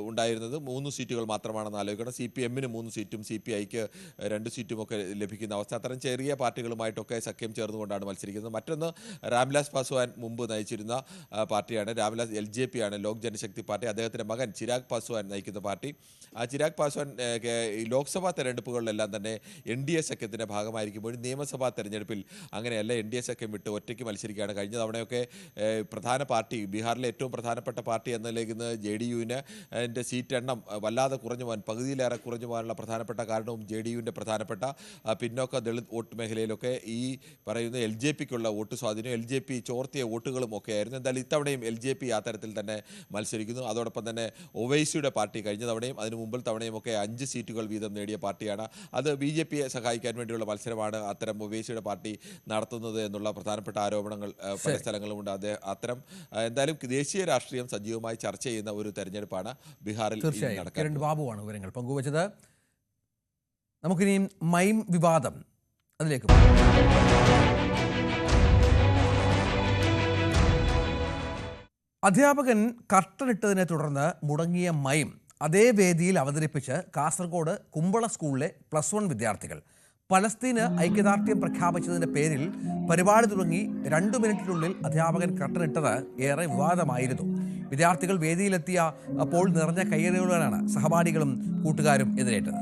Speaker 5: ഉണ്ടായിരുന്നത് 3 സീറ്റുകൾ മാത്രമാണെന്ന് ആലോചിക്കണം. CPM-ന് 3 സീറ്റും CPI-ക്ക് 2 സീറ്റുമൊക്കെ ലഭിക്കുന്ന അവസ്ഥ. അത്തരം ചെറിയ പാർട്ടികളുമായിട്ടൊക്കെ സഖ്യം ചേർന്നുകൊണ്ടാണ് മത്സരിക്കുന്നത്. മറ്റൊന്ന് രാംവിലാസ് പാസ്വാൻ മുമ്പ് നയിച്ചിരുന്ന പാർട്ടിയാണ്. LJP-ആണ്, ലോക് ജനശക്തി പാർട്ടി. അദ്ദേഹത്തിൻ്റെ മകൻ ചിരാഗ് പാസ്വാൻ നയിക്കുന്ന പാർട്ടി. ആ ചിരാഗ് പാസ്വാൻ ലോക്സഭാ തെരഞ്ഞെടുപ്പുകളിലെല്ലാം തന്നെ NDA സഖ്യത്തിൻ്റെ ഭാഗമായിരിക്കുമ്പോഴും നിയമസഭാ തെരഞ്ഞെടുപ്പിൽ അങ്ങനെയല്ല, NDA സഖ്യം വിട്ട് ഒറ്റയ്ക്ക് മത്സരിക്കുകയാണ്. കഴിഞ്ഞ തവണയൊക്കെ പ്രധാന പാർട്ടി, ബീഹാറിലെ ഏറ്റവും പ്രധാനപ്പെട്ട പാർട്ടി എന്ന നിലയിൽ JDU-ന് സീറ്റ് എണ്ണം വല്ലാതെ കുറഞ്ഞു പോകാൻ, പകുതിയിലേറെ കുറഞ്ഞു പോകാനുള്ള പ്രധാനപ്പെട്ട കാരണവും JDU-ൻ്റെ പ്രധാനപ്പെട്ട പിന്നോക്ക ദളിത് വോട്ട് മേഖലയിലൊക്കെ ഈ പറയുന്ന LJP-ക്കുള്ള വോട്ട് സ്വാധീനം, LJP ചോർത്തിയ വോട്ടുകളും ഒക്കെ ആയിരുന്നു. എന്തായാലും ഇത്തവണയും LJP ആ തരത്തിൽ തന്നെ മത്സരിക്കുന്നു. അതോടൊപ്പം തന്നെ ഒവൈസിയുടെ പാർട്ടി കഴിഞ്ഞ തവണയും അതിനു മുമ്പിൽ തവണയും ഒക്കെ 5 സീറ്റുകൾ വീതം നേടിയ പാർട്ടിയാണ്. അത് BJP-യെ സഹായിക്കാൻ വേണ്ടിയുള്ള മത്സരമാണ് അത്തരം ഒവൈസിയുടെ പാർട്ടി നടത്തുന്നത് എന്നുള്ള പ്രധാനപ്പെട്ട ആരോപണങ്ങൾ പല സ്ഥലങ്ങളുമുണ്ട്. അത്തരം എന്തായാലും ദേശീയ രാഷ്ട്രീയം സജീവമായി ചർച്ച ചെയ്യുന്ന ഒരു തെരഞ്ഞെടുപ്പാണ് ബീഹാറിൽ നടക്കുന്നത്.
Speaker 1: കിരൺ ബാബുവാണ് വിവരങ്ങൾ പങ്കുവച്ചത്. നമുക്കിനിയും മൈം വിവാദം അതിലേക്ക് അധ്യാപകൻ കർട്ടനിട്ടതിനെ തുടർന്ന് മുടങ്ങിയ മൈം അതേ വേദിയിൽ അവതരിപ്പിച്ച് കാസർഗോഡ് കുമ്പള സ്കൂളിലെ +1 വിദ്യാർത്ഥികൾ. പലസ്തീന് ഐക്യദാർഢ്യം പ്രഖ്യാപിച്ചതിൻ്റെ പേരിൽ പരിപാടി തുടങ്ങി 2 മിനിറ്റിനുള്ളിൽ അധ്യാപകൻ കർട്ടനിട്ടത് ഏറെ വിവാദമായിരുന്നു. വിദ്യാർത്ഥികൾ വേദിയിലെത്തിയ അപ്പോൾ നിറഞ്ഞ കയ്യടികളാണ് സഹപാഠികളും കൂട്ടുകാരും എതിരേറ്റത്.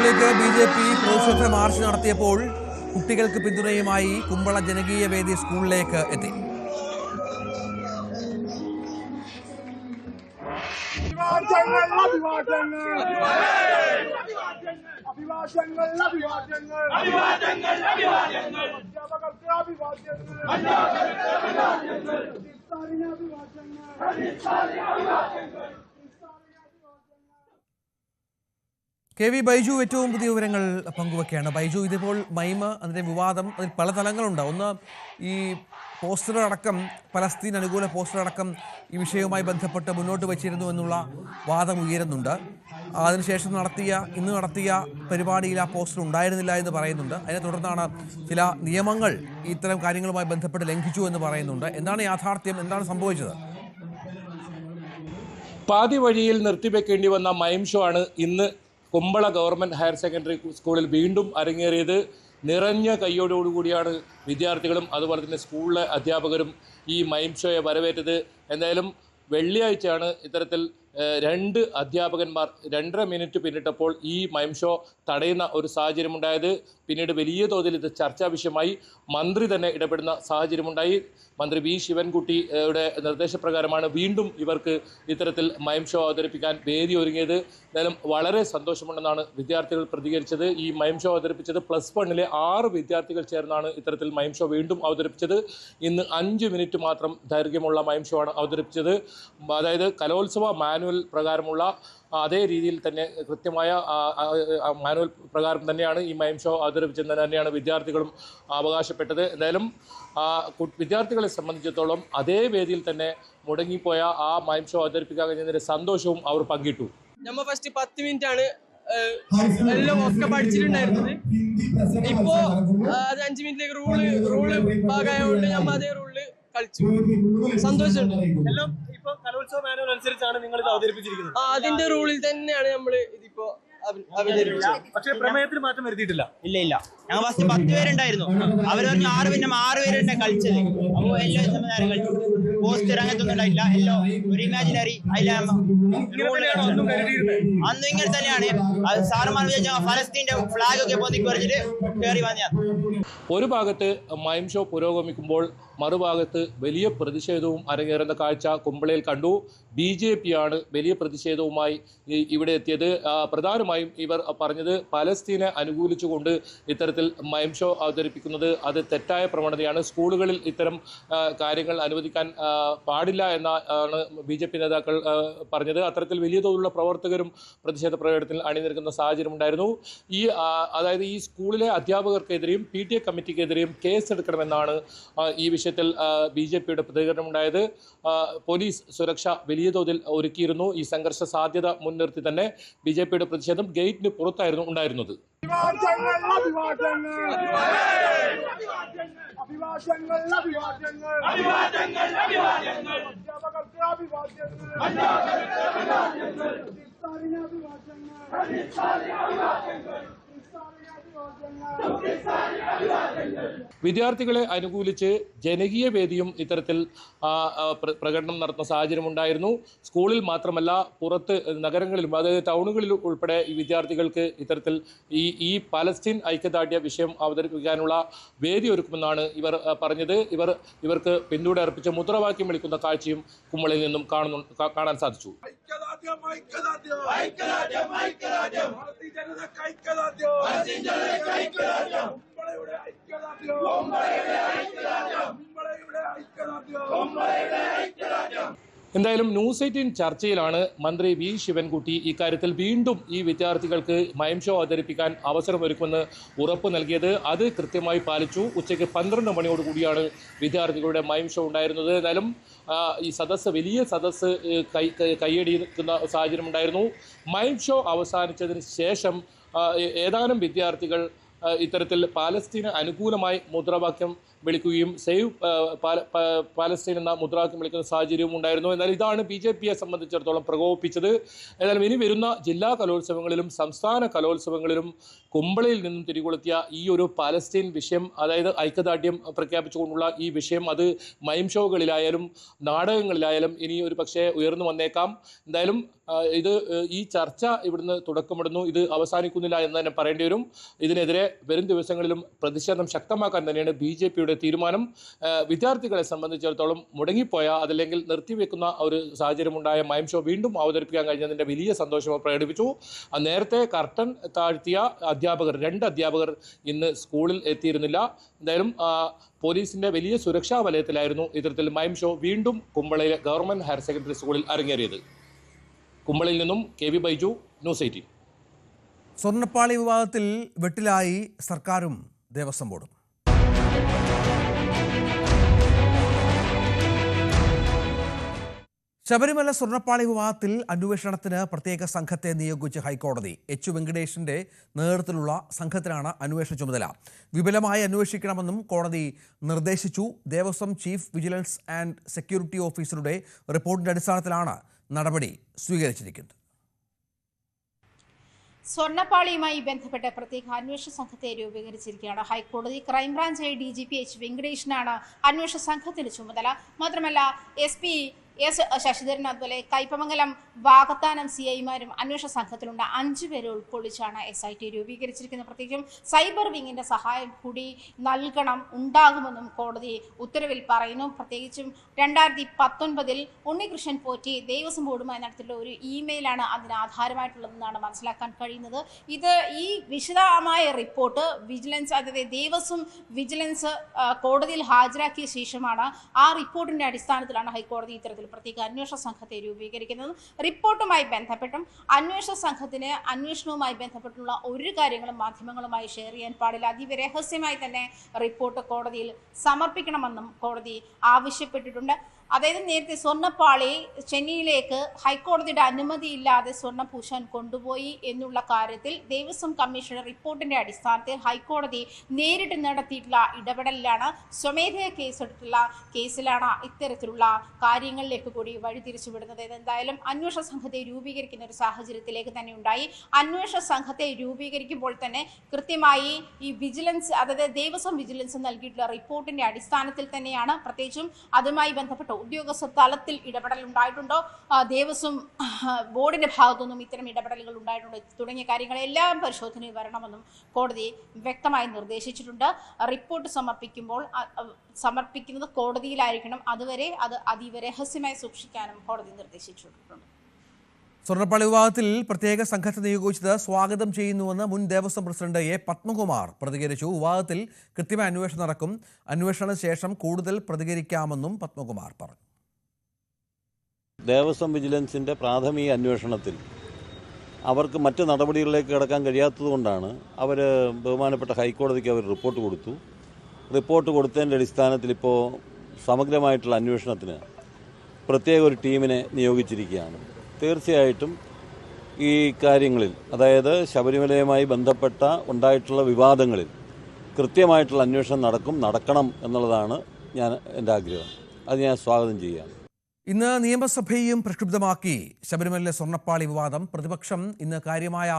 Speaker 1: സ്കൂളിലേക്ക് BJP പ്രതിഷേധ മാർച്ച് നടത്തിയപ്പോൾ കുട്ടികൾക്ക് പിന്തുണയുമായി കുമ്പള ജനകീയ വേദി സ്കൂളിലേക്ക് എത്തി. KV ബൈജു ഏറ്റവും പുതിയ വിവരങ്ങൾ പങ്കുവെക്കുകയാണ്. ബൈജു, ഇതിപ്പോൾ മൈമ, അതിൻ്റെ വിവാദം, അതിൽ പല തലങ്ങളുണ്ട്. ഒന്ന്, ഈ പോസ്റ്ററടക്കം, പലസ്തീൻ അനുകൂല പോസ്റ്ററടക്കം ഈ വിഷയവുമായി ബന്ധപ്പെട്ട് മുന്നോട്ട് വച്ചിരുന്നു എന്നുള്ള വാദം ഉയരുന്നുണ്ട്. അതിനുശേഷം ഇന്ന് നടത്തിയ പരിപാടിയിൽ ആ പോസ്റ്റർ ഉണ്ടായിരുന്നില്ല എന്ന് പറയുന്നുണ്ട്. അതിനെ തുടർന്നാണ് ചില നിയമങ്ങൾ ഇത്തരം കാര്യങ്ങളുമായി ബന്ധപ്പെട്ട് ലംഘിച്ചു എന്ന് പറയുന്നുണ്ട്. എന്താണ് യാഥാർത്ഥ്യം? എന്താണ് സംഭവിച്ചത്?
Speaker 6: പാതി വഴിയിൽ നിർത്തിവെക്കേണ്ടി വന്ന മൈം ഷോ ആണ് ഇന്ന് കുമ്പള ഗവൺമെൻറ് ഹയർ സെക്കൻഡറി സ്കൂളിൽ വീണ്ടും അരങ്ങേറിയത്. നിറഞ്ഞ കയ്യോടുകൂടിയാണ് വിദ്യാർത്ഥികളും അതുപോലെ തന്നെ സ്കൂളിലെ അധ്യാപകരും ഈ മൈം ഷോയെ വരവേറ്റത്. എന്തായാലും വെള്ളിയാഴ്ചയാണ് ഇത്തരത്തിൽ 2 അധ്യാപകന്മാർ 2.5 മിനിറ്റ് പിന്നിട്ടപ്പോൾ ഈ മൈം ഷോ തടയുന്ന ഒരു സാഹചര്യമുണ്ടായത്. പിന്നീട് വലിയ തോതിൽ ഇത് ചർച്ചാ വിഷയമായി. മന്ത്രി തന്നെ ഇടപെടുന്ന സാഹചര്യമുണ്ടായി. മന്ത്രി വി ശിവൻകുട്ടിയുടെ നിർദ്ദേശപ്രകാരമാണ് വീണ്ടും ഇവർക്ക് ഇത്തരത്തിൽ മൈം ഷോ അവതരിപ്പിക്കാൻ വേദി ഒരുങ്ങിയത്. എന്തായാലും വളരെ സന്തോഷമുണ്ടെന്നാണ് വിദ്യാർത്ഥികൾ പ്രതികരിച്ചത്. ഈ മൈം ഷോ അവതരിപ്പിച്ചത് +1-ലെ 6 വിദ്യാർത്ഥികൾ ചേർന്നാണ് ഇത്തരത്തിൽ മൈം ഷോ വീണ്ടും അവതരിപ്പിച്ചത്. ഇന്ന് 5 മിനിറ്റ് മാത്രം ദൈർഘ്യമുള്ള മൈം ഷോ ആണ് അവതരിപ്പിച്ചത്. അതായത് കലോത്സവ മാനുവൽ പ്രകാരമുള്ള അതേ രീതിയിൽ തന്നെ കൃത്യമായ മാനുവൽ പ്രകാരം തന്നെയാണ് ഈ മൈം ഷോ അവതരിപ്പിച്ചതെന്ന് തന്നെയാണ് വിദ്യാർത്ഥികളും അവകാശപ്പെട്ടത്. എന്തായാലും വിദ്യാർത്ഥികളെ സംബന്ധിച്ചിടത്തോളം അതേ വേദിയിൽ തന്നെ മുടങ്ങിപ്പോയ ആ മൈം ഷോ അവതരിപ്പിക്കാൻ കഴിഞ്ഞതിൻ്റെ സന്തോഷവും അവർ പങ്കിട്ടു.
Speaker 7: നമ്മൾ ഫസ്റ്റ് 10 മിനിറ്റ് ആണ് എല്ലാം ഒക്കെ പഠിച്ചിട്ടുണ്ടായിരുന്നത്. ഇപ്പോ അത് 5 മിനിറ്റിലേക്ക് റൂള് ഭാഗമായതുകൊണ്ട് നമ്മൾ അതേ റൂളില് കളിച്ചു. സന്തോഷമുണ്ട്. എല്ലാം ഇപ്പൊ കലോത്സവ മാനുവൽ അനുസരിച്ചാണ് നിങ്ങൾ ഇത് അവതരിപ്പിച്ചിരിക്കുന്നത്. അതിന്റെ റൂളിൽ തന്നെയാണ് നമ്മൾ ഇതിപ്പോ അവതരിപ്പിച്ചത്. പക്ഷേ പ്രമേയത്തിൽ മാറ്റം വരുത്തിയിട്ടില്ല.
Speaker 8: ഇല്ല. ഞങ്ങൾ ഫസ്റ്റ് 10 പേരുണ്ടായിരുന്നു. അവർ പറഞ്ഞു 6 പേരുണ്ട് കളിച്ചത്. അപ്പോൾ എല്ലാം സംവിധാനം കളിച്ചു. പോസ്റ്റർ അങ്ങനത്തെ ഒന്നും ഉണ്ടായില്ല. എല്ലാം ഒരു ഇമാജിനറി. അന്നും ഇങ്ങനെ തന്നെയാണ്. അത് സാറുമാർ വിചാരിച്ച ഫലസ്തീന്റെ ഫ്ലാഗ് ഒക്കെ പൊന്തി കുറച്ചിട്ട് കയറി വന്നതാണ്.
Speaker 6: ഒരു ഭാഗത്ത് മൈം ഷോ പുരോഗമിക്കുമ്പോൾ മറുഭാഗത്ത് വലിയ പ്രതിഷേധവും അരങ്ങേറുന്ന കാഴ്ച കുമ്പളയിൽ കണ്ടു. BJP ആണ് വലിയ പ്രതിഷേധവുമായി ഇവിടെ എത്തിയത്. പ്രധാനമായും ഇവർ പറഞ്ഞത് പലസ്തീനെ അനുകൂലിച്ചുകൊണ്ട് ഇത്തരത്തിൽ മൈം ഷോ അവതരിപ്പിക്കുന്നത് അത് തെറ്റായ പ്രവണതയാണ്. സ്കൂളുകളിൽ ഇത്തരം കാര്യങ്ങൾ അനുവദിക്കാൻ പാടില്ല എന്നാണ് BJP നേതാക്കൾ പറഞ്ഞത്. അത്തരത്തിൽ വലിയ തോതിലുള്ള പ്രവർത്തകരും പ്രതിഷേധ പ്രകടനത്തിൽ അണിനിരക്കുന്ന സാഹചര്യമുണ്ടായിരുന്നു. അതായത് ഈ സ്കൂളിലെ അധ്യാപകർക്കെതിരെയും PTA കമ്മിറ്റിക്കെതിരെയും കേസെടുക്കണമെന്നാണ് ഈ വിഷയത്തിൽ BJPയുടെ പ്രതികരണമുണ്ടായത്. പോലീസ് സുരക്ഷ വലിയ തോതിൽ ഒരുക്കിയിരുന്നു. ഈ സംഘർഷ സാധ്യത മുൻനിർത്തി തന്നെ BJPയുടെ പ്രതിഷേധം ഗേറ്റിന് പുറത്തായിരുന്നു ഉണ്ടായിരുന്നത്. വിദ്യാർത്ഥികളെ അനുകൂലിച്ച് ജനകീയ വേദിയും ഇത്തരത്തിൽ പ്രകടനം നടത്തുന്ന സാഹചര്യമുണ്ടായിരുന്നു. സ്കൂളിൽ മാത്രമല്ല പുറത്ത് നഗരങ്ങളിലും അതായത് ടൗണുകളിലും ഉൾപ്പെടെ ഈ വിദ്യാർത്ഥികൾക്ക് ഇത്തരത്തിൽ ഈ പലസ്തീൻ ഐക്യദാർഢ്യ വിഷയം അവതരിപ്പിക്കാനുള്ള വേദി ഒരുക്കുമെന്നാണ് ഇവർ പറഞ്ഞത്. ഇവർക്ക് പിന്തുണ അർപ്പിച്ച മുദ്രാവാക്യം വിളിക്കുന്ന കാഴ്ചയും കുമ്പളയിൽ നിന്നും കാണാൻ സാധിച്ചു. എന്തായാലും ന്യൂസ് 18 ചർച്ചയിലാണ് മന്ത്രി വി ശിവൻകുട്ടി ഇക്കാര്യത്തിൽ വീണ്ടും ഈ വിദ്യാർത്ഥികൾക്ക് മൈം ഷോ അവതരിപ്പിക്കാൻ അവസരമൊരുക്കുമെന്ന് ഉറപ്പ് നൽകിയത്. അത് കൃത്യമായി പാലിച്ചു. ഉച്ചയ്ക്ക് 12 മണിയോടുകൂടിയാണ് വിദ്യാർത്ഥികളുടെ മൈം ഷോ ഉണ്ടായിരുന്നത്. എന്നാലും ഈ വലിയ സദസ്സ് കൈയടിക്കുന്ന സാഹചര്യമുണ്ടായിരുന്നു. മൈം ഷോ അവസാനിച്ചതിന് ശേഷം ഏതാനും വിദ്യാർത്ഥികൾ ഇത്തരത്തിൽ പാലസ്തീന് അനുകൂലമായി മുദ്രാവാക്യം വിളിക്കുകയും സേവ് പാലസ്തീൻ എന്ന മുദ്രാവാക്യം വിളിക്കുന്ന സാഹചര്യവും ഉണ്ടായിരുന്നു. എന്നാൽ ഇതാണ് BJPയെ സംബന്ധിച്ചിടത്തോളം പ്രകോപിപ്പിച്ചത്. ഏതായാലും ഇനി വരുന്ന ജില്ലാ കലോത്സവങ്ങളിലും സംസ്ഥാന കലോത്സവങ്ങളിലും കുമ്പളയിൽ നിന്നും തിരികൊളുത്തിയ ഈ ഒരു പാലസ്തീൻ വിഷയം, അതായത് ഐക്യദാർഢ്യം പ്രഖ്യാപിച്ചുകൊണ്ടുള്ള ഈ വിഷയം, അത് മൈം ഷോകളിലായാലും നാടകങ്ങളിലായാലും ഇനി ഒരു പക്ഷേ ഉയർന്നു വന്നേക്കാം. എന്തായാലും ഈ ചർച്ച ഇവിടുന്ന് തുടക്കമിടുന്നു, ഇത് അവസാനിക്കുന്നില്ല എന്ന് തന്നെ പറയേണ്ടി വരും. ഇതിനെതിരെ വരും ദിവസങ്ങളിലും പ്രതിഷേധം ശക്തമാക്കാൻ തന്നെയാണ് BJPയുടെ തീരുമാനം. വിദ്യാർത്ഥികളെ സംബന്ധിച്ചിടത്തോളം മുടങ്ങിപ്പോയ അതല്ലെങ്കിൽ നിർത്തിവെക്കുന്ന ഒരു സാഹചര്യമുണ്ടായ മൈം ഷോ വീണ്ടും അവതരിപ്പിക്കാൻ കഴിഞ്ഞതിൻ്റെ വലിയ സന്തോഷം പ്രകടിപ്പിച്ചു. നേരത്തെ കർട്ടൻ താഴ്ത്തിയ രണ്ട് അധ്യാപകർ ഇന്ന് സ്കൂളിൽ എത്തിയിരുന്നില്ല. എന്തായാലും പോലീസിന്റെ വലിയ സുരക്ഷാ വലയത്തിലായിരുന്നു ഇത്തരത്തിൽ മൈം ഷോ വീണ്ടും കുമ്പളയിലെ ഗവൺമെന്റ് ഹയർ സെക്കൻഡറി സ്കൂളിൽ അരങ്ങേറിയത്. കുമ്പളയിൽ നിന്നും KV ബൈജു, ന്യൂസ് 18.
Speaker 1: സ്വർണ്ണപ്പാളി വിവാദത്തിൽ വെട്ടിലായി സർക്കാരും ദേവസ്വം ബോർഡും. ശബരിമല സ്വർണ്ണപ്പാളി വിവാദത്തിൽ അന്വേഷണത്തിന് പ്രത്യേക സംഘത്തെ നിയോഗിച്ച് ഹൈക്കോടതി. H. വെങ്കടേഷിന്റെ നേതൃത്വത്തിലുള്ള സംഘത്തിനാണ് അന്വേഷണ ചുമതല. വിപുലമായി അന്വേഷിക്കണമെന്നും കോടതി നിർദ്ദേശിച്ചു. Devaswom chief vigilance and security ഓഫീസറുടെ റിപ്പോർട്ടിന്റെ അടിസ്ഥാനത്തിലാണ് നടപടി സ്വീകരിച്ചിരിക്കുന്നത്.
Speaker 9: സ്വർണ്ണപ്പാളിയുമായി ബന്ധപ്പെട്ട് പ്രത്യേക അന്വേഷണ സംഘത്തെ രൂപീകരിച്ചിരിക്കുകയാണ് ഹൈക്കോടതി. Crime branch DGP H. വെങ്കടേഷിനാണ് അന്വേഷണ സംഘത്തിന് ചുമതല. മാത്രമല്ല SP S. ശശിധരൻ, അതുപോലെ കയ്പമംഗലം, വാകത്താനം CIമാരും അന്വേഷണ സംഘത്തിലുണ്ട്. 5 പേരെ ഉൾക്കൊള്ളിച്ചാണ് SIT രൂപീകരിച്ചിരിക്കുന്നത്. പ്രത്യേകിച്ചും സൈബർ വിങ്ങിന്റെ സഹായം കൂടി ഉണ്ടാകുമെന്നും കോടതി ഉത്തരവിൽ പറയുന്നു. പ്രത്യേകിച്ചും 2019 ഉണ്ണികൃഷ്ണൻ പോറ്റി ദേവസ്വം ബോർഡുമായി നടത്തിയിട്ടുള്ള ഒരു ഇമെയിലാണ് അതിന് ആധാരമായിട്ടുള്ളതെന്നാണ് മനസ്സിലാക്കാൻ കഴിയുന്നത്. ഈ വിശദമായ റിപ്പോർട്ട് വിജിലൻസ്, അതായത് ദേവസ്വം വിജിലൻസ് കോടതിയിൽ ഹാജരാക്കിയ ശേഷമാണ് ആ റിപ്പോർട്ടിന്റെ അടിസ്ഥാനത്തിലാണ് ഹൈക്കോടതി ഇത്തരത്തിൽ പ്രത്യേക അന്വേഷണ സംഘത്തെ രൂപീകരിക്കുന്നത്. റിപ്പോർട്ടുമായി ബന്ധപ്പെട്ടും അന്വേഷണ സംഘത്തിന് അന്വേഷണവുമായി ബന്ധപ്പെട്ടുള്ള ഒരു കാര്യങ്ങളും മാധ്യമങ്ങളുമായി ഷെയർ ചെയ്യാൻ പാടില്ല. അതീവ രഹസ്യമായി തന്നെ റിപ്പോർട്ട് കോടതിയിൽ സമർപ്പിക്കണമെന്നും കോടതി ആവശ്യപ്പെട്ടിട്ടുണ്ട്. അതായത് നേരത്തെ സ്വർണ്ണപ്പാളി ചെന്നൈയിലേക്ക് ഹൈക്കോടതിയുടെ അനുമതിയില്ലാതെ സ്വർണം പൂശാൻ കൊണ്ടുപോയി എന്നുള്ള കാര്യത്തിൽ ദേവസ്വം കമ്മീഷണർ റിപ്പോർട്ടിന്റെ അടിസ്ഥാനത്തിൽ ഹൈക്കോടതി നേരിട്ട് നടത്തിയിട്ടുള്ള ഇടപെടലിലാണ്, സ്വമേധയാ കേസെടുത്തുള്ള കേസിലാണ് ഇത്തരത്തിലുള്ള കാര്യങ്ങളിലേക്ക് കൂടി വഴിതിരിച്ചുവിടുന്നത്. എന്തായാലും അന്വേഷണ സംഘത്തെ രൂപീകരിക്കുന്ന ഒരു സാഹചര്യത്തിലേക്ക് തന്നെ ഉണ്ടായി. അന്വേഷണ സംഘത്തെ രൂപീകരിക്കുമ്പോൾ തന്നെ കൃത്യമായി ഈ വിജിലൻസ്, അതായത് ദേവസ്വം വിജിലൻസ് നൽകിയിട്ടുള്ള റിപ്പോർട്ടിന്റെ അടിസ്ഥാനത്തിൽ തന്നെയാണ്, പ്രത്യേകിച്ചും അതുമായി ബന്ധപ്പെട്ട ഉദ്യോഗസ്ഥ തലത്തിൽ ഇടപെടൽ ഉണ്ടായിട്ടുണ്ടോ, ദേവസ്വം ബോർഡിന്റെ ഭാഗത്തുനിന്നും ഇത്തരം ഇടപെടലുകൾ ഉണ്ടായിട്ടുണ്ടോ തുടങ്ങിയ കാര്യങ്ങളെല്ലാം പരിശോധനയിൽ വരണമെന്നും കോടതി വ്യക്തമായി നിർദ്ദേശിച്ചിട്ടുണ്ട്. റിപ്പോർട്ട് സമർപ്പിക്കുന്നത് കോടതിയിലായിരിക്കണം. അതുവരെ അത് അതീവ രഹസ്യമായി സൂക്ഷിക്കാനും കോടതി നിർദ്ദേശിച്ചിട്ടുണ്ട്.
Speaker 1: സ്വർണ്ണപ്പാളി വിവാദത്തിൽ പ്രത്യേക സംഘത്തെ നിയോഗിച്ചത് സ്വാഗതം ചെയ്യുന്നുവെന്ന് മുൻ ദേവസ്വം പ്രസിഡന്റ് A. പത്മകുമാർ പ്രതികരിച്ചു. വിവാദത്തിൽ കൃത്യമായ അന്വേഷണം നടക്കും. അന്വേഷണത്തിന് ശേഷം കൂടുതൽ പ്രതികരിക്കാമെന്നും പത്മകുമാർ പറഞ്ഞു.
Speaker 10: ദേവസ്വം വിജിലൻസിൻ്റെ പ്രാഥമിക അന്വേഷണത്തിൽ അവർക്ക് മറ്റ് നടപടികളിലേക്ക് കടക്കാൻ കഴിയാത്തതുകൊണ്ടാണ് അവർ ബഹുമാനപ്പെട്ട ഹൈക്കോടതിക്ക് അവർ റിപ്പോർട്ട് കൊടുത്തു. റിപ്പോർട്ട് കൊടുത്തതിൻ്റെ അടിസ്ഥാനത്തിൽ ഇപ്പോൾ സമഗ്രമായിട്ടുള്ള അന്വേഷണത്തിന് പ്രത്യേക ഒരു ടീമിനെ നിയോഗിച്ചിരിക്കുകയാണ്. തീർച്ചയായിട്ടും ഈ കാര്യങ്ങളിൽ, അതായത് ശബരിമലയുമായി ബന്ധപ്പെട്ട ഉണ്ടായിട്ടുള്ള വിവാദങ്ങളിൽ കൃത്യമായിട്ടുള്ള അന്വേഷണം നടക്കണം എന്നുള്ളതാണ് എൻ്റെ ആഗ്രഹം. അത് ഞാൻ സ്വാഗതം ചെയ്യുകയാണ്.
Speaker 1: ഇന്ന് നിയമസഭയും പ്രക്ഷുബ്ധമാക്കി ശബരിമലയിലെ സ്വർണ്ണപ്പാളി വിവാദം. പ്രതിപക്ഷം ഇന്ന് കാര്യമായ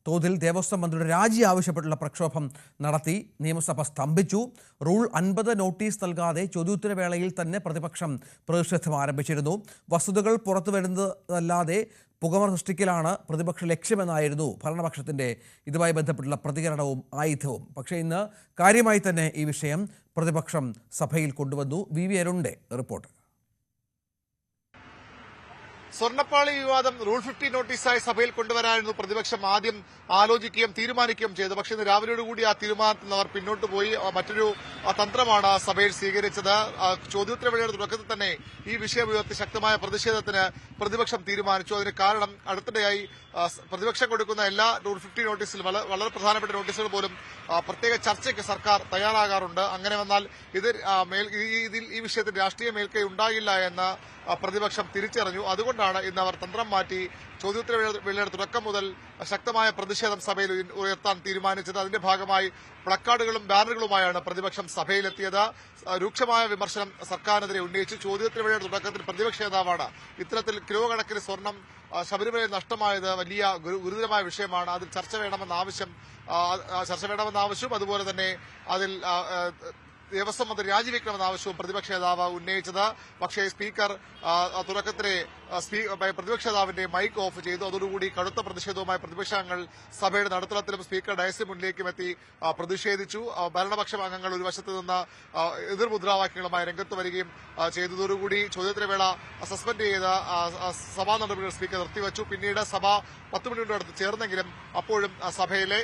Speaker 1: തോതിൽ ദേവസ്വം മന്ത്രിയുടെ രാജി ആവശ്യപ്പെട്ടുള്ള പ്രക്ഷോഭം നടത്തി. നിയമസഭ സ്തംഭിച്ചു. റൂൾ 50 നോട്ടീസ് നൽകാതെ ചോദ്യോത്തരവേളയിൽ തന്നെ പ്രതിപക്ഷം പ്രതിഷേധം ആരംഭിച്ചിരുന്നു. വസ്തുതകൾ പുറത്തു വരുന്നതല്ലാതെ പുകമറ സൃഷ്ടിക്കലാണ് പ്രതിപക്ഷ ലക്ഷ്യമെന്നായിരുന്നു ഭരണപക്ഷത്തിൻ്റെ ഇതുമായി ബന്ധപ്പെട്ടുള്ള പ്രതികരണവും ആയുധവും. പക്ഷേ ഇന്ന് കാര്യമായി തന്നെ ഈ വിഷയം പ്രതിപക്ഷം സഭയിൽ കൊണ്ടുവന്നു. VV അരുണിന്റെ റിപ്പോർട്ട്.
Speaker 11: സ്വർണ്ണപ്പാളി വിവാദം റൂൾ 50 നോട്ടീസായി സഭയിൽ കൊണ്ടുവരാനായിരുന്നു പ്രതിപക്ഷം ആദ്യം ആലോചിക്കുകയും തീരുമാനിക്കുകയും ചെയ്തു. പക്ഷേ ഇന്ന് രാവിലെയോടുകൂടി ആ തീരുമാനത്തിൽ അവർ പിന്നോട്ട് പോയി. മറ്റൊരു തന്ത്രമാണ് സഭയിൽ സ്വീകരിച്ചത്. ചോദ്യോത്തരവേളയുടെ തുടക്കത്തിൽ തന്നെ ഈ വിഷയം ഉയർത്തി ശക്തമായ പ്രതിഷേധത്തിന് പ്രതിപക്ഷം തീരുമാനിച്ചു. അതിന് കാരണം അടുത്തിടെയായി പ്രതിപക്ഷം കൊടുക്കുന്ന എല്ലാ റൂൾ 50 നോട്ടീസിലും വളരെ പ്രധാനപ്പെട്ട നോട്ടീസുകൾ പോലും പ്രത്യേക ചർച്ചയ്ക്ക് സർക്കാർ തയ്യാറാകാറുണ്ട്. അങ്ങനെ വന്നാൽ ഈ വിഷയത്തിൽ രാഷ്ട്രീയ മേൽക്കൈ ഉണ്ടാകില്ല എന്ന് പ്രതിപക്ഷം തിരിച്ചറിഞ്ഞു. അതുകൊണ്ടാണ് അതുകൊണ്ടാണ് ഇന്ന് അവർ തന്ത്രം മാറ്റി ചോദ്യോത്തരവേളയുടെ തുടക്കം മുതൽ ശക്തമായ പ്രതിഷേധം സഭയിൽ ഉയർത്താൻ തീരുമാനിച്ചത്. അതിന്റെ ഭാഗമായി പ്ലക്കാർഡുകളും ബാനറുകളുമായാണ് പ്രതിപക്ഷം സഭയിലെത്തിയത്. രൂക്ഷമായ വിമർശനം സർക്കാരിനെതിരെ ഉന്നയിച്ചു. ചോദ്യോത്തരവേളയുടെ തുടക്കത്തിൽ പ്രതിപക്ഷ നേതാവാണ് ഇത്തരത്തിൽ കിലോ കണക്കിന് സ്വർണം ശബരിമലയിൽ നഷ്ടമായത് വലിയ ഗുരുതരമായ വിഷയമാണ്, അതിൽ ചർച്ച വേണമെന്ന ആവശ്യവും അതുപോലെ തന്നെ അതിൽ ദേവസ്വം മന്ത്രി രാജിവെക്കണമെന്ന ആവശ്യവും പ്രതിപക്ഷ നേതാവ് ഉന്നയിച്ചത്. പക്ഷേ സ്പീക്കർ തുടക്കത്തിലെ പ്രതിപക്ഷ നേതാവിന്റെ മൈക്ക് ഓഫ് ചെയ്തു. അതോടുകൂടി കടുത്ത പ്രതിഷേധവുമായി പ്രതിപക്ഷാംഗങ്ങൾ സഭയുടെ നടുത്തളത്തിലും സ്പീക്കർ ഡയസിന് മുന്നിലേക്കും എത്തി പ്രതിഷേധിച്ചു. ഭരണപക്ഷ അംഗങ്ങൾ ഒരു വശത്ത് നിന്ന് എതിർമുദ്രാവാക്യങ്ങളുമായി രംഗത്ത് വരികയും ചെയ്തതോടുകൂടി ചോദ്യോത്തരവേള സസ്പെൻഡ് ചെയ്ത് സഭാ നടപടികൾ സ്പീക്കർ നിർത്തിവച്ചു. പിന്നീട് സഭ 10 മിനിറ്റ് അടുത്ത് ചേർന്നെങ്കിലും അപ്പോഴും സഭയിലെ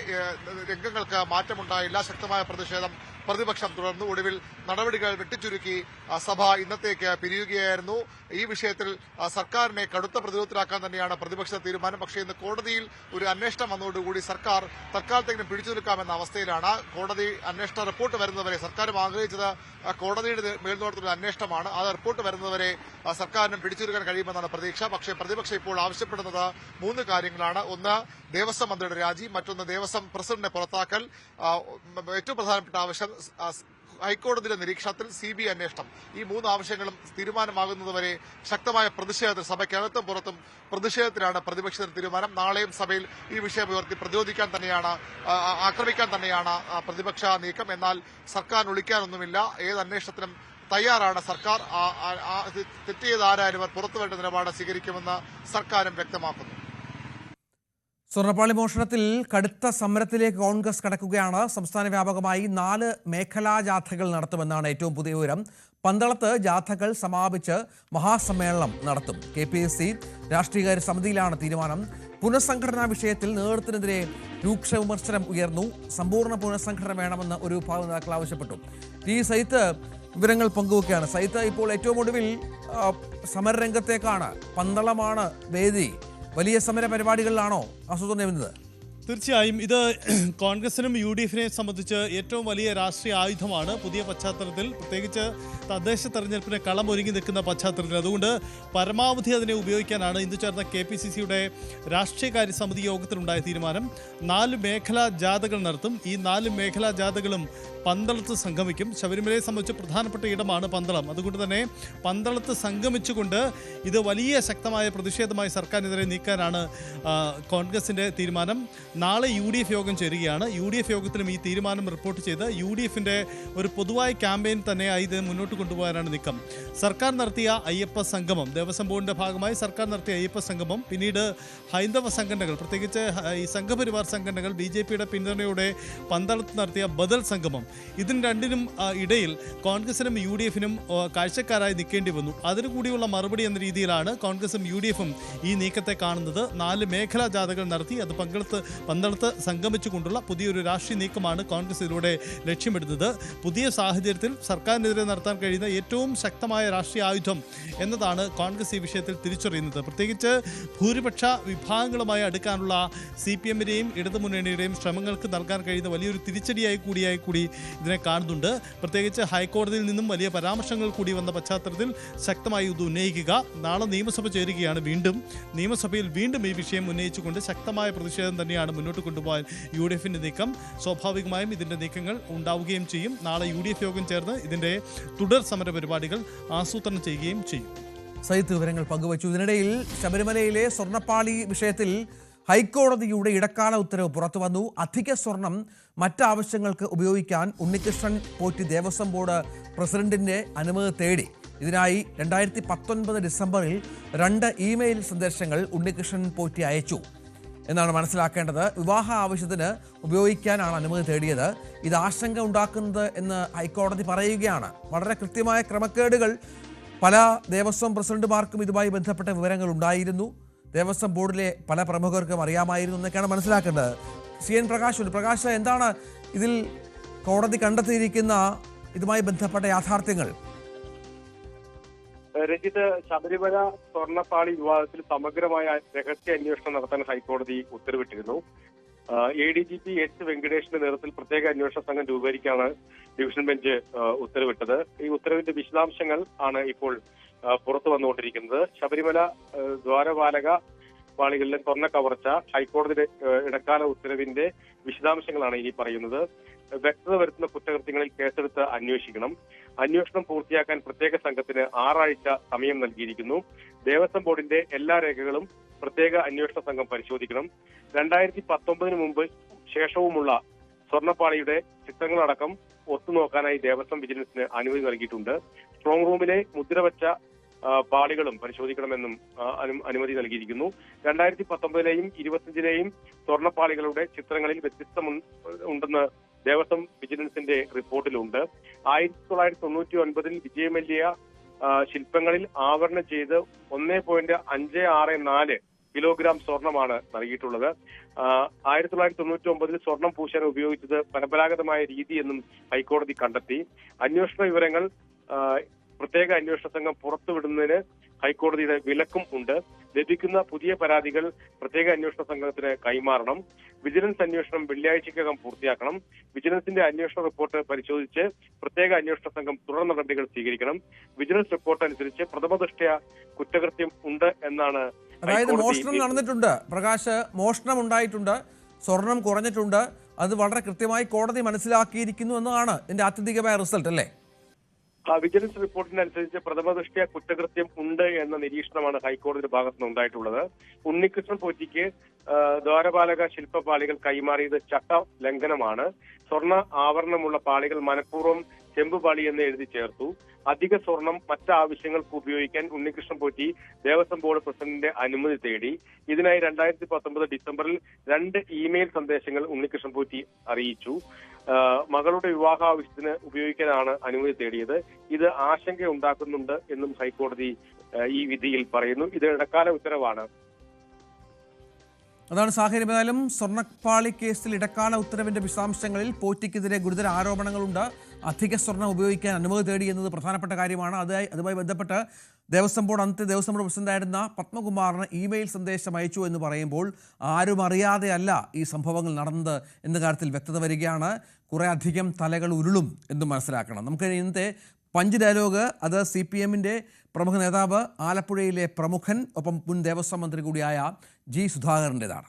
Speaker 11: രംഗങ്ങൾക്ക് മാറ്റമുണ്ടായില്ല. ശക്തമായ പ്രതിഷേധം പ്രതിപക്ഷം തുടർന്നു. ഒടുവിൽ നടപടികൾ വെട്ടിച്ചുരുക്കി സഭ ഇന്നത്തേക്ക് പിരിയുകയായിരുന്നു. ഈ വിഷയത്തിൽ സർക്കാരിനെ കടുത്ത പ്രതിരോധത്തിലാക്കാൻ തന്നെയാണ് പ്രതിപക്ഷ തീരുമാനം. പക്ഷേ ഇന്ന് കോടതിയിൽ ഒരു അന്വേഷണം വന്നതോടുകൂടി സർക്കാർ തൽക്കാലത്തേക്കും പിടിച്ചു നിൽക്കാമെന്ന അവസ്ഥയിലാണ്. കോടതി അന്വേഷണ റിപ്പോർട്ട് വരുന്നവരെ സർക്കാരും ആഗ്രഹിച്ചത് കോടതിയുടെ മേൽനോട്ടത്തിലുള്ള അന്വേഷണമാണ്. ആ റിപ്പോർട്ട് വരുന്നവരെ സർക്കാരിനും പിടിച്ചു നിൽക്കാൻ കഴിയുമെന്നാണ് പ്രതീക്ഷ. പക്ഷേ പ്രതിപക്ഷം ഇപ്പോൾ ആവശ്യപ്പെടുന്നത് 3 കാര്യങ്ങളാണ്. ഒന്ന്, ദേവസ്വം മന്ത്രിയുടെ രാജി. മറ്റൊന്ന്, ദേവസ്വം പ്രസിഡന്റിനെ പുറത്താക്കൽ. ഏറ്റവും പ്രധാനപ്പെട്ട ആവശ്യം ഹൈക്കോടതിയുടെ നിരീക്ഷണത്തിൽ CBI അന്വേഷണം. ഈ 3 ആവശ്യങ്ങളും തീരുമാനമാകുന്നതുവരെ ശക്തമായ പ്രതിഷേധത്തിൽ സഭയ്ക്കകത്തും പുറത്തും പ്രതിഷേധത്തിലാണ് പ്രതിപക്ഷത്തിന്റെ തീരുമാനം. നാളെയും സഭയിൽ ഈ വിഷയം ഉയർത്തി പ്രതിരോധിക്കാൻ തന്നെയാണ്, ആക്രമിക്കാൻ തന്നെയാണ് പ്രതിപക്ഷ നീക്കം. എന്നാൽ സർക്കാരിന് ഒളിക്കാനൊന്നുമില്ല. ഏത് അന്വേഷണത്തിനും തയ്യാറാണ് സർക്കാർ. തെറ്റ് ചെയ്ത ആരായാലും പുറത്തുവരേണ്ട നിലപാട് സ്വീകരിക്കുമെന്ന് സർക്കാരും വ്യക്തമാക്കുന്നു.
Speaker 1: സ്വർണ്ണപ്പാളി മോഷണത്തിൽ കടുത്ത സമരത്തിലേക്ക് കോൺഗ്രസ് കടക്കുകയാണ്. സംസ്ഥാന വ്യാപകമായി 4 മേഖലാ ജാഥകൾ നടത്തുമെന്നാണ് ഏറ്റവും പുതിയ വിവരം. പന്തളത്ത് ജാഥകൾ സമാപിച്ച് മഹാസമ്മേളനം നടത്തും. KPSC രാഷ്ട്രീയകാര്യ സമിതിയിലാണ് തീരുമാനം. പുനഃസംഘടനാ വിഷയത്തിൽ നേതൃത്വത്തിനെതിരെ രൂക്ഷ വിമർശനം ഉയർന്നു. സമ്പൂർണ്ണ പുനഃസംഘടന വേണമെന്ന് ഒരു വിഭാഗം നേതാക്കൾ ആവശ്യപ്പെട്ടു. സൈത്ത് വിവരങ്ങൾ പങ്കുവെക്കുകയാണ്. സൈത്ത്, ഇപ്പോൾ ഏറ്റവും ഒടുവിൽ സമരരംഗത്തേക്കാണ്. പന്തളമാണ് വേദി. വലിയ സമര പരിപാടികളിലാണോ ആസൂത്രണം ചെയ്യുന്നത്?
Speaker 12: തീർച്ചയായും ഇത് കോൺഗ്രസിനും UDFിനെ സംബന്ധിച്ച് ഏറ്റവും വലിയ രാഷ്ട്രീയ ആയുധമാണ്. പുതിയ പശ്ചാത്തലത്തിൽ, പ്രത്യേകിച്ച് തദ്ദേശ തെരഞ്ഞെടുപ്പിന് കളമൊരുങ്ങി നിൽക്കുന്ന പശ്ചാത്തലത്തിൽ, അതുകൊണ്ട് പരമാവധി അതിനെ ഉപയോഗിക്കാനാണ് ഇന്ന് ചേർന്ന KPCCയുടെ രാഷ്ട്രീയകാര്യ സമിതി യോഗത്തിലുണ്ടായ തീരുമാനം. 4 മേഖലാ ജാഥകൾ നടത്തും. ഈ 4 മേഖലാ ജാഥകളും പന്തളത്ത് സംഗമിക്കും. ശബരിമലയെ സംബന്ധിച്ച് പ്രധാനപ്പെട്ട ഇടമാണ് പന്തളം. അതുകൊണ്ട് തന്നെ പന്തളത്ത് സംഗമിച്ചുകൊണ്ട് ഇത് വലിയ ശക്തമായ പ്രതിഷേധമായി സർക്കാരിനെതിരെ നീക്കാനാണ് കോൺഗ്രസിൻ്റെ തീരുമാനം. നാളെ UDF യോഗം ചേരുകയാണ്. UDF യോഗത്തിലും ഈ തീരുമാനം റിപ്പോർട്ട് ചെയ്ത് UDFിൻ്റെ ഒരു പൊതുവായ ക്യാമ്പയിൻ തന്നെയായി ഇത് മുന്നോട്ട് കൊണ്ടുപോകാനാണ് നീക്കം. സർക്കാർ നടത്തിയ അയ്യപ്പ സംഗമം, ദേവസ്വം ബോർഡിൻ്റെ ഭാഗമായി സർക്കാർ നടത്തിയ അയ്യപ്പ സംഗമം, പിന്നീട് ഹൈന്ദവ സംഘടനകൾ, പ്രത്യേകിച്ച് ഈ സംഘപരിവാർ സംഘടനകൾ BJPയുടെ പിന്തുണയോടെ പന്തളത്ത് നടത്തിയ ബദൽ സംഗമം, ഇതിന് രണ്ടിനും ഇടയിൽ കോൺഗ്രസിനും UDFിനും കാഴ്ചക്കാരായി നിൽക്കേണ്ടി വന്നു. അതിനു കൂടിയുള്ള മറുപടി എന്ന രീതിയിലാണ് കോൺഗ്രസും UDFും ഈ നീക്കത്തെ കാണുന്നത്. 4 മേഖലാ ജാഥകൾ നടത്തി അത് പന്തളത്ത് സംഗമിച്ചുകൊണ്ടുള്ള പുതിയൊരു രാഷ്ട്രീയ നീക്കമാണ് കോൺഗ്രസ് ഇതിലൂടെ ലക്ഷ്യമിടുന്നത്. പുതിയ സാഹചര്യത്തിൽ സർക്കാരിനെതിരെ നടത്താൻ കഴിയുന്ന ഏറ്റവും ശക്തമായ രാഷ്ട്രീയ ആയുധം എന്നതാണ് കോൺഗ്രസ് ഈ വിഷയത്തിൽ തിരിച്ചറിയുന്നത്. പ്രത്യേകിച്ച് ഭൂരിപക്ഷ വിഭാഗങ്ങളുമായി അടുക്കാനുള്ള CPMന്റെയും ഇടതുമുന്നണിയുടെയും ശ്രമങ്ങൾക്ക് നൽകാൻ കഴിയുന്ന വലിയൊരു തിരിച്ചടിയായി കൂടി ഇതിനെ കാണുന്നുണ്ട്. പ്രത്യേകിച്ച് ഹൈക്കോടതിയിൽ നിന്നും വലിയ പരാമർശങ്ങൾ കൂടി വന്ന പശ്ചാത്തലത്തിൽ ശക്തമായി ഇത് ഉന്നയിക്കുക. നാളെ നിയമസഭ ചേരുകയാണ്. നിയമസഭയിൽ വീണ്ടും ഈ വിഷയം ഉന്നയിച്ചുകൊണ്ട് ശക്തമായ പ്രതിഷേധം തന്നെയാണ് മുന്നോട്ട് കൊണ്ടുപോകാൻ UDFിൻ്റെ നീക്കം. സ്വാഭാവികമായും ഇതിൻ്റെ നീക്കങ്ങൾ ഉണ്ടാവുകയും ചെയ്യും. നാളെ UDF യോഗം ചേർന്ന് ഇതിൻ്റെ തുടർ സമര പരിപാടികൾ ആസൂത്രണം ചെയ്യുകയും ചെയ്യും.
Speaker 1: സൈത്ത് വിവരങ്ങൾ പങ്കുവച്ചു. ഇതിനിടയിൽ ശബരിമലയിലെ സ്വർണ്ണപ്പാളി വിഷയത്തിൽ ഹൈക്കോടതിയുടെ ഇടക്കാല ഉത്തരവ് പുറത്തുവന്നു. അധിക സ്വർണം മറ്റാവശ്യങ്ങൾക്ക് ഉപയോഗിക്കാൻ ഉണ്ണികൃഷ്ണൻ പോറ്റി ദേവസ്വം ബോർഡ് പ്രസിഡന്റിന്റെ അനുമതി തേടി. ഇതിനായി 2019 ഡിസംബറിൽ 2 ഇമെയിൽ സന്ദേശങ്ങൾ ഉണ്ണികൃഷ്ണൻ പോറ്റി അയച്ചു എന്നാണ് മനസ്സിലാക്കേണ്ടത്. വിവാഹ ആവശ്യത്തിന് ഉപയോഗിക്കാനാണ് അനുമതി തേടിയത്. ഇത് ആശങ്ക ഉണ്ടാക്കുന്നത് എന്ന് ഹൈക്കോടതി പറയുകയാണ്. വളരെ കൃത്യമായ ക്രമക്കേടുകൾ പല ദേവസ്വം പ്രസിഡന്റുമാർക്കും ഇതുമായി ബന്ധപ്പെട്ട വിവരങ്ങൾ ഉണ്ടായിരുന്നു. ദേവസ്വം ബോർഡിലെ പല പ്രമുഖർക്കും അറിയാമായിരുന്നു എന്നൊക്കെയാണ് മനസ്സിലാക്കേണ്ടത്. CN പ്രകാശ്, എന്താണ് ഇതിൽ കോടതി കണ്ടെത്തിയിരിക്കുന്ന ഇതുമായി ബന്ധപ്പെട്ട യാഥാർത്ഥ്യങ്ങൾ?
Speaker 13: രഞ്ജിത്ത്, ശബരിമല സ്വർണ്ണപ്പാളി വിവാദത്തിൽ സമഗ്രമായ രഹസ്യ അന്വേഷണം നടത്താൻ ഹൈക്കോടതി ഉത്തരവിട്ടിരുന്നു. ADGP H വെങ്കടേഷിന്റെ നേതൃത്വത്തിൽ പ്രത്യേക അന്വേഷണ സംഘം രൂപീകരിക്കാനാണ് ഡിവിഷൻ ബെഞ്ച് ഉത്തരവിട്ടത്. ഈ ഉത്തരവിന്റെ വിശദാംശങ്ങൾ ആണ് ഇപ്പോൾ പുറത്തു വന്നുകൊണ്ടിരിക്കുന്നത്. ശബരിമല ദ്വാരപാലക പാളികളിലെ സ്വർണ്ണ കവർച്ച ഹൈക്കോടതിയുടെ ഇടക്കാല ഉത്തരവിന്റെ വിശദാംശങ്ങളാണ് ഇനി പറയുന്നത്. വ്യക്തത വരുത്തുന്ന കുറ്റകൃത്യങ്ങളിൽ കേസെടുത്ത് അന്വേഷിക്കണം. അന്വേഷണം പൂർത്തിയാക്കാൻ പ്രത്യേക സംഘത്തിന് 6 ആഴ്ച സമയം നൽകിയിരിക്കുന്നു. ദേവസ്വം ബോർഡിന്റെ എല്ലാ രേഖകളും പ്രത്യേക അന്വേഷണ സംഘം പരിശോധിക്കണം. 2019 മുമ്പ് ശേഷവുമുള്ള സ്വർണ്ണപ്പാളിയുടെ ചിത്രങ്ങളടക്കം ഒത്തുനോക്കാനായി ദേവസ്വം വിജിലൻസിന് അനുമതി നൽകിയിട്ടുണ്ട്. സ്ട്രോങ് റൂമിലെ മുദ്രവച്ച പാളികളും പരിശോധിക്കണമെന്നും അനുമതി നൽകിയിരിക്കുന്നു. 2019ലെയും 2025ലെയും സ്വർണ്ണപ്പാളികളുടെ ചിത്രങ്ങളിൽ വ്യത്യസ്തമുണ്ടെന്ന് ദേവസ്വം വിജിലൻസിന്റെ റിപ്പോർട്ടിലുണ്ട്. 1999 വിജയമല്യ ശില്പങ്ങളിൽ ആവരണം ചെയ്ത് 1.564 കിലോഗ്രാം സ്വർണമാണ് നൽകിയിട്ടുള്ളത്. 1999 സ്വർണം പൂശാൻ ഉപയോഗിച്ചത് പരമ്പരാഗതമായ രീതിയെന്നും ഹൈക്കോടതി കണ്ടെത്തി. അന്വേഷണ വിവരങ്ങൾ പ്രത്യേക അന്വേഷണ സംഘം പുറത്തുവിടുന്നതിന് ഹൈക്കോടതിയുടെ വിലക്കും ഉണ്ട്. ലഭിക്കുന്ന പുതിയ പരാതികൾ പ്രത്യേക അന്വേഷണ സംഘത്തിന് കൈമാറണം. വിജിലൻസ് അന്വേഷണം വെള്ളിയാഴ്ചക്കകം പൂർത്തിയാക്കണം. വിജിലൻസിന്റെ അന്വേഷണ റിപ്പോർട്ട് പരിശോധിച്ച് പ്രത്യേക അന്വേഷണ സംഘം തുടർ നടപടികൾ സ്വീകരിക്കണം. വിജിലൻസ് റിപ്പോർട്ട് അനുസരിച്ച് പ്രഥമദൃഷ്ട്യാ കുറ്റകൃത്യം ഉണ്ട് എന്നാണ്.
Speaker 1: അതായത് മോഷണം നടന്നിട്ടുണ്ട്, പ്രകാശ്, മോഷണം ഉണ്ടായിട്ടുണ്ട്, സ്വർണം കുറഞ്ഞിട്ടുണ്ട്, അത് വളരെ കൃത്യമായി കോടതി മനസ്സിലാക്കിയിരിക്കുന്നു എന്നതാണ് ഇതിന്റെ ആത്യന്തികമായ റിസൾട്ട് അല്ലേ?
Speaker 13: വിജിലൻസ് റിപ്പോർട്ടിനനുസരിച്ച് പ്രഥമദൃഷ്ട്യാ കുറ്റകൃത്യം ഉണ്ട് എന്ന നിരീക്ഷണമാണ് ഹൈക്കോടതിയുടെ ഭാഗത്തുനിന്ന് ഉണ്ടായിട്ടുള്ളത്. ഉണ്ണികൃഷ്ണൻ പോറ്റിക്ക് ദ്വാരപാലക ശില്പപാളികൾ കൈമാറിയത് ചട്ട ലംഘനമാണ്. സ്വർണ്ണ ആവരണമുള്ള പാളികൾ മനഃപൂർവ്വം ചെമ്പുപാളി എന്ന് എഴുതി ചേർത്തു. അധിക സ്വർണം മറ്റാവശ്യങ്ങൾക്ക് ഉപയോഗിക്കാൻ ഉണ്ണികൃഷ്ണൻ പോറ്റി ദേവസ്വം ബോർഡ് പ്രസിഡന്റിന്റെ അനുമതി തേടി. ഇതിനായി 2019 ഡിസംബറിൽ 2 ഇമെയിൽ സന്ദേശങ്ങൾ ഉണ്ണികൃഷ്ണൻ പോറ്റി അറിയിച്ചു. മകളുടെ വിവാഹാവശ്യത്തിന് ഉപയോഗിക്കാനാണ് അനുമതി തേടിയത്. ഇത് ആശങ്കയുണ്ടാക്കുന്നുണ്ട് എന്നും ഹൈക്കോടതി ഈ വിധിയിൽ പറയുന്നു. ഇത് ഇടക്കാല ഉത്തരവാണ്.
Speaker 1: അതാണ് സാഹചര്യം. ഏതായാലും സ്വർണ്ണപ്പാളി കേസിൽ ഇടക്കാല ഉത്തരവിന്റെ വിശദാംശങ്ങളിൽ പോറ്റിക്കെതിരെ ഗുരുതര ആരോപണങ്ങളുണ്ട്. അധിക സ്വർണം ഉപയോഗിക്കാൻ അനുമതി തേടി എന്നത് പ്രധാനപ്പെട്ട കാര്യമാണ്. അതുമായി ബന്ധപ്പെട്ട് ദേവസ്വം ബോർഡ് അന്നത്തെ ദേവസ്വം ബോർഡ് പ്രസിഡന്റായിരുന്ന പത്മകുമാറിന് ഇമെയിൽ സന്ദേശം അയച്ചു എന്ന് പറയുമ്പോൾ ആരും അറിയാതെയല്ല ഈ സംഭവങ്ങൾ നടന്നത് എന്ന കാര്യത്തിൽ വ്യക്തത വരികയാണ്. കുറേ അധികം തലകൾ ഉരുളും എന്നും മനസ്സിലാക്കണം. നമുക്ക് ഇന്നത്തെ പഞ്ച് ഡയലോഗ് അത് CPMന്റെ പ്രമുഖ നേതാവ്, ആലപ്പുഴയിലെ പ്രമുഖൻ, ഒപ്പം മുൻ ദേവസ്വം മന്ത്രി കൂടിയായ ജി സുധാകരൻ്റെതാണ്.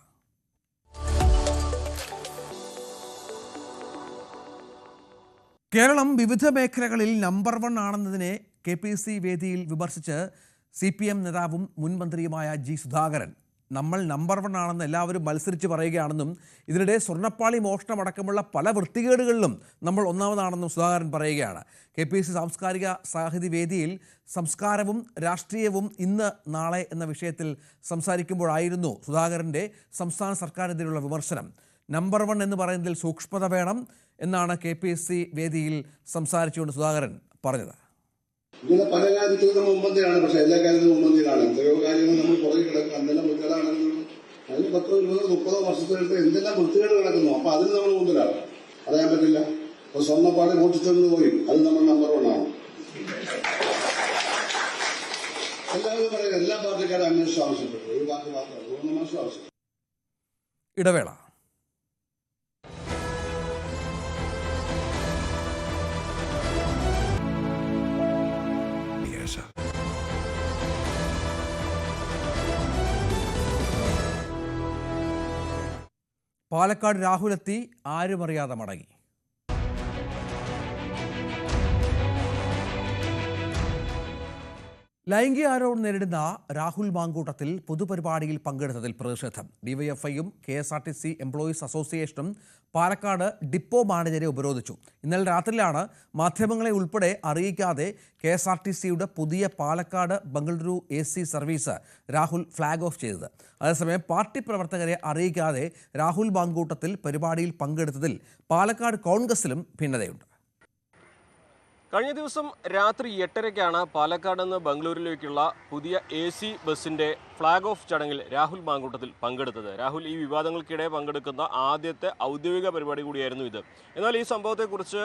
Speaker 1: കേരളം വിവിധ മേഖലകളിൽ നമ്പർ 1 ആണെന്നതിനെ KPC വേദിയിൽ വിമർശിച്ച് CPM നേതാവും മുൻ മന്ത്രിയുമായ ജി സുധാകരൻ. നമ്മൾ നമ്പർ 1 ആണെന്ന് എല്ലാവരും മത്സരിച്ച് പറയുകയാണെന്നും ഇതിനിടെ സ്വർണ്ണപ്പാളി മോഷണമടക്കമുള്ള പല വൃത്തികേടുകളിലും നമ്മൾ ഒന്നാമതാണെന്നും സുധാകരൻ പറയുകയാണ്. KPC സാംസ്കാരിക സാഹിതി വേദിയിൽ സംസ്കാരവും രാഷ്ട്രീയവും ഇന്ന് നാളെ എന്ന വിഷയത്തിൽ സംസാരിക്കുമ്പോഴായിരുന്നു സുധാകരൻ്റെ സംസ്ഥാന സർക്കാരിനെതിരെയുള്ള വിമർശനം. നമ്പർ 1 എന്ന് പറയുന്നതിൽ സൂക്ഷ്മത വേണം എന്നാണ് KPC വേദിയിൽ സംസാരിച്ചുകൊണ്ട് സുധാകരൻ പറഞ്ഞത്.
Speaker 14: ഇങ്ങനെ പല കാര്യത്തിലും നമ്മൾ മുമ്പന്തിയാണ്, പക്ഷെ എല്ലാ കാര്യത്തിലും മുമ്പന്തിയിലാണ്. എത്രയോ കാര്യങ്ങൾ നമ്മൾ പുറകെ കിടക്കും. എന്തെല്ലാം വൃത്തികളാണെങ്കിലും അതിന് 10, 20, 30 വർഷത്തിലെടുത്ത് എന്തെല്ലാം വൃത്തികേട് കിടക്കുന്നു. അപ്പൊ അതിന് നമ്മൾ മുമ്പിലാണ്, പറയാൻ പറ്റില്ല. അപ്പൊ സ്വർണ്ണപ്പാട് മോഷിച്ചെന്ന് പോയി, അത് നമ്മൾ നമ്പർ 1 ആണ്. എല്ലാവരും പറയുന്നത് എല്ലാ പാർട്ടിക്കാരും അന്വേഷണം ആവശ്യപ്പെട്ടു. ഒരു പാർട്ടി മാത്രമല്ല, ഗവർണമെന്റ് ആവശ്യം.
Speaker 1: ഇടവേള. പാലക്കാട് രാഹുലെത്തി, ആരും അറിയാതെ മടങ്ങി. ലൈംഗിക ആരോപണം നേരിടുന്ന രാഹുൽ മാങ്കൂട്ടത്തിൽ പൊതുപരിപാടിയിൽ പങ്കെടുത്തതിൽ പ്രതിഷേധം. ഡിവൈഎഫ്ഐയും KSRTC എംപ്ലോയീസ് അസോസിയേഷനും പാലക്കാട് ഡിപ്പോ മാനേജരെ ഉപരോധിച്ചു. ഇന്നലെ രാത്രിയിലാണ് മാധ്യമങ്ങളെ ഉൾപ്പെടെ അറിയിക്കാതെ KSRTCയുടെ പുതിയ Palakkad Bengaluru AC service Rahul flag off ചെയ്തത്. അതേസമയം പാർട്ടി പ്രവർത്തകരെ അറിയിക്കാതെ രാഹുൽ മാങ്കൂട്ടത്തിൽ പരിപാടിയിൽ പങ്കെടുത്തതിൽ പാലക്കാട് കോൺഗ്രസിലും ഭിന്നതയുണ്ട്.
Speaker 15: കഴിഞ്ഞ ദിവസം രാത്രി 8:30-ക്കാണ് പാലക്കാട് നിന്ന് ബംഗളൂരുവിലേക്കുള്ള പുതിയ AC ബസിന്റെ ഫ്ലാഗ് ഓഫ് ചടങ്ങിൽ രാഹുൽ മാങ്കൂട്ടത്തിൽ പങ്കെടുത്തത്. രാഹുൽ ഈ വിവാദങ്ങൾക്കിടെ പങ്കെടുക്കുന്ന ആദ്യത്തെ ഔദ്യോഗിക പരിപാടി കൂടിയായിരുന്നു ഇത്. എന്നാൽ ഈ സംഭവത്തെക്കുറിച്ച്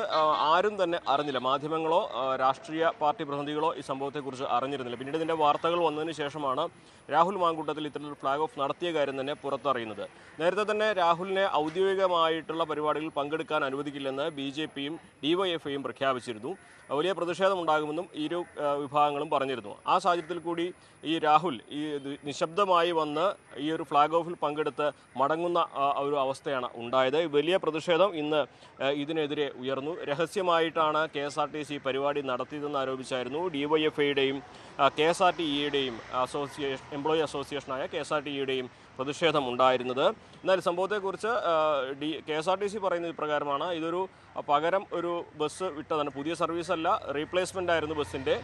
Speaker 15: ആരും തന്നെ അറിഞ്ഞില്ല. മാധ്യമങ്ങളോ രാഷ്ട്രീയ പാർട്ടി പ്രതിനിധികളോ ഈ സംഭവത്തെക്കുറിച്ച് അറിഞ്ഞിരുന്നില്ല. പിന്നീട് ഇതിൻ്റെ വാർത്തകൾ വന്നതിന് ശേഷമാണ് രാഹുൽ മാങ്കൂട്ടത്തിൽ ഇത്തരത്തിലൊരു ഫ്ലാഗ് ഓഫ് നടത്തിയ കാര്യം തന്നെ പുറത്തറിയുന്നത്. നേരത്തെ തന്നെ രാഹുലിനെ ഔദ്യോഗികമായിട്ടുള്ള പരിപാടികളിൽ പങ്കെടുക്കാൻ അനുവദിക്കില്ലെന്ന് BJPയും DYFIയും പ്രഖ്യാപിച്ചിരുന്നു. വലിയ പ്രതിഷേധമുണ്ടാകുമെന്നും ഇരു വിഭാഗങ്ങളും പറഞ്ഞിരുന്നു. ആ സാഹചര്യത്തിൽ കൂടി ഈ രാഹുൽ ഈ നിശബ്ദമായി വന്ന് ഈ ഒരു ഫ്ലാഗ് ഓഫിൽ പങ്കെടുത്ത് മടങ്ങുന്ന ഒരു അവസ്ഥയാണ് ഉണ്ടായത്. വലിയ പ്രതിഷേധം ഇന്ന് ഇതിനെതിരെ ഉയർന്നു. രഹസ്യമായിട്ടാണ് KSRTC പരിപാടി നടത്തിയതെന്ന് ആരോപിച്ചായിരുന്നു DYFIയുടെയും KSRTEയുടെയും എംപ്ലോയി അസോസിയേഷനായ KSRTEയുടെയും പ്രതിഷേധം ഉണ്ടായിരുന്നത്. എന്നാൽ സംഭവത്തെക്കുറിച്ച് KSRTC പറയുന്നത് ഇപ്രകാരമാണ്. ഇതൊരു പകരം ഒരു ബസ് വിട്ടതാണ്, പുതിയ സർവീസല്ല, റീപ്ലേസ്മെൻ്റ് ആയിരുന്നു ബസ്സിൻ്റെ.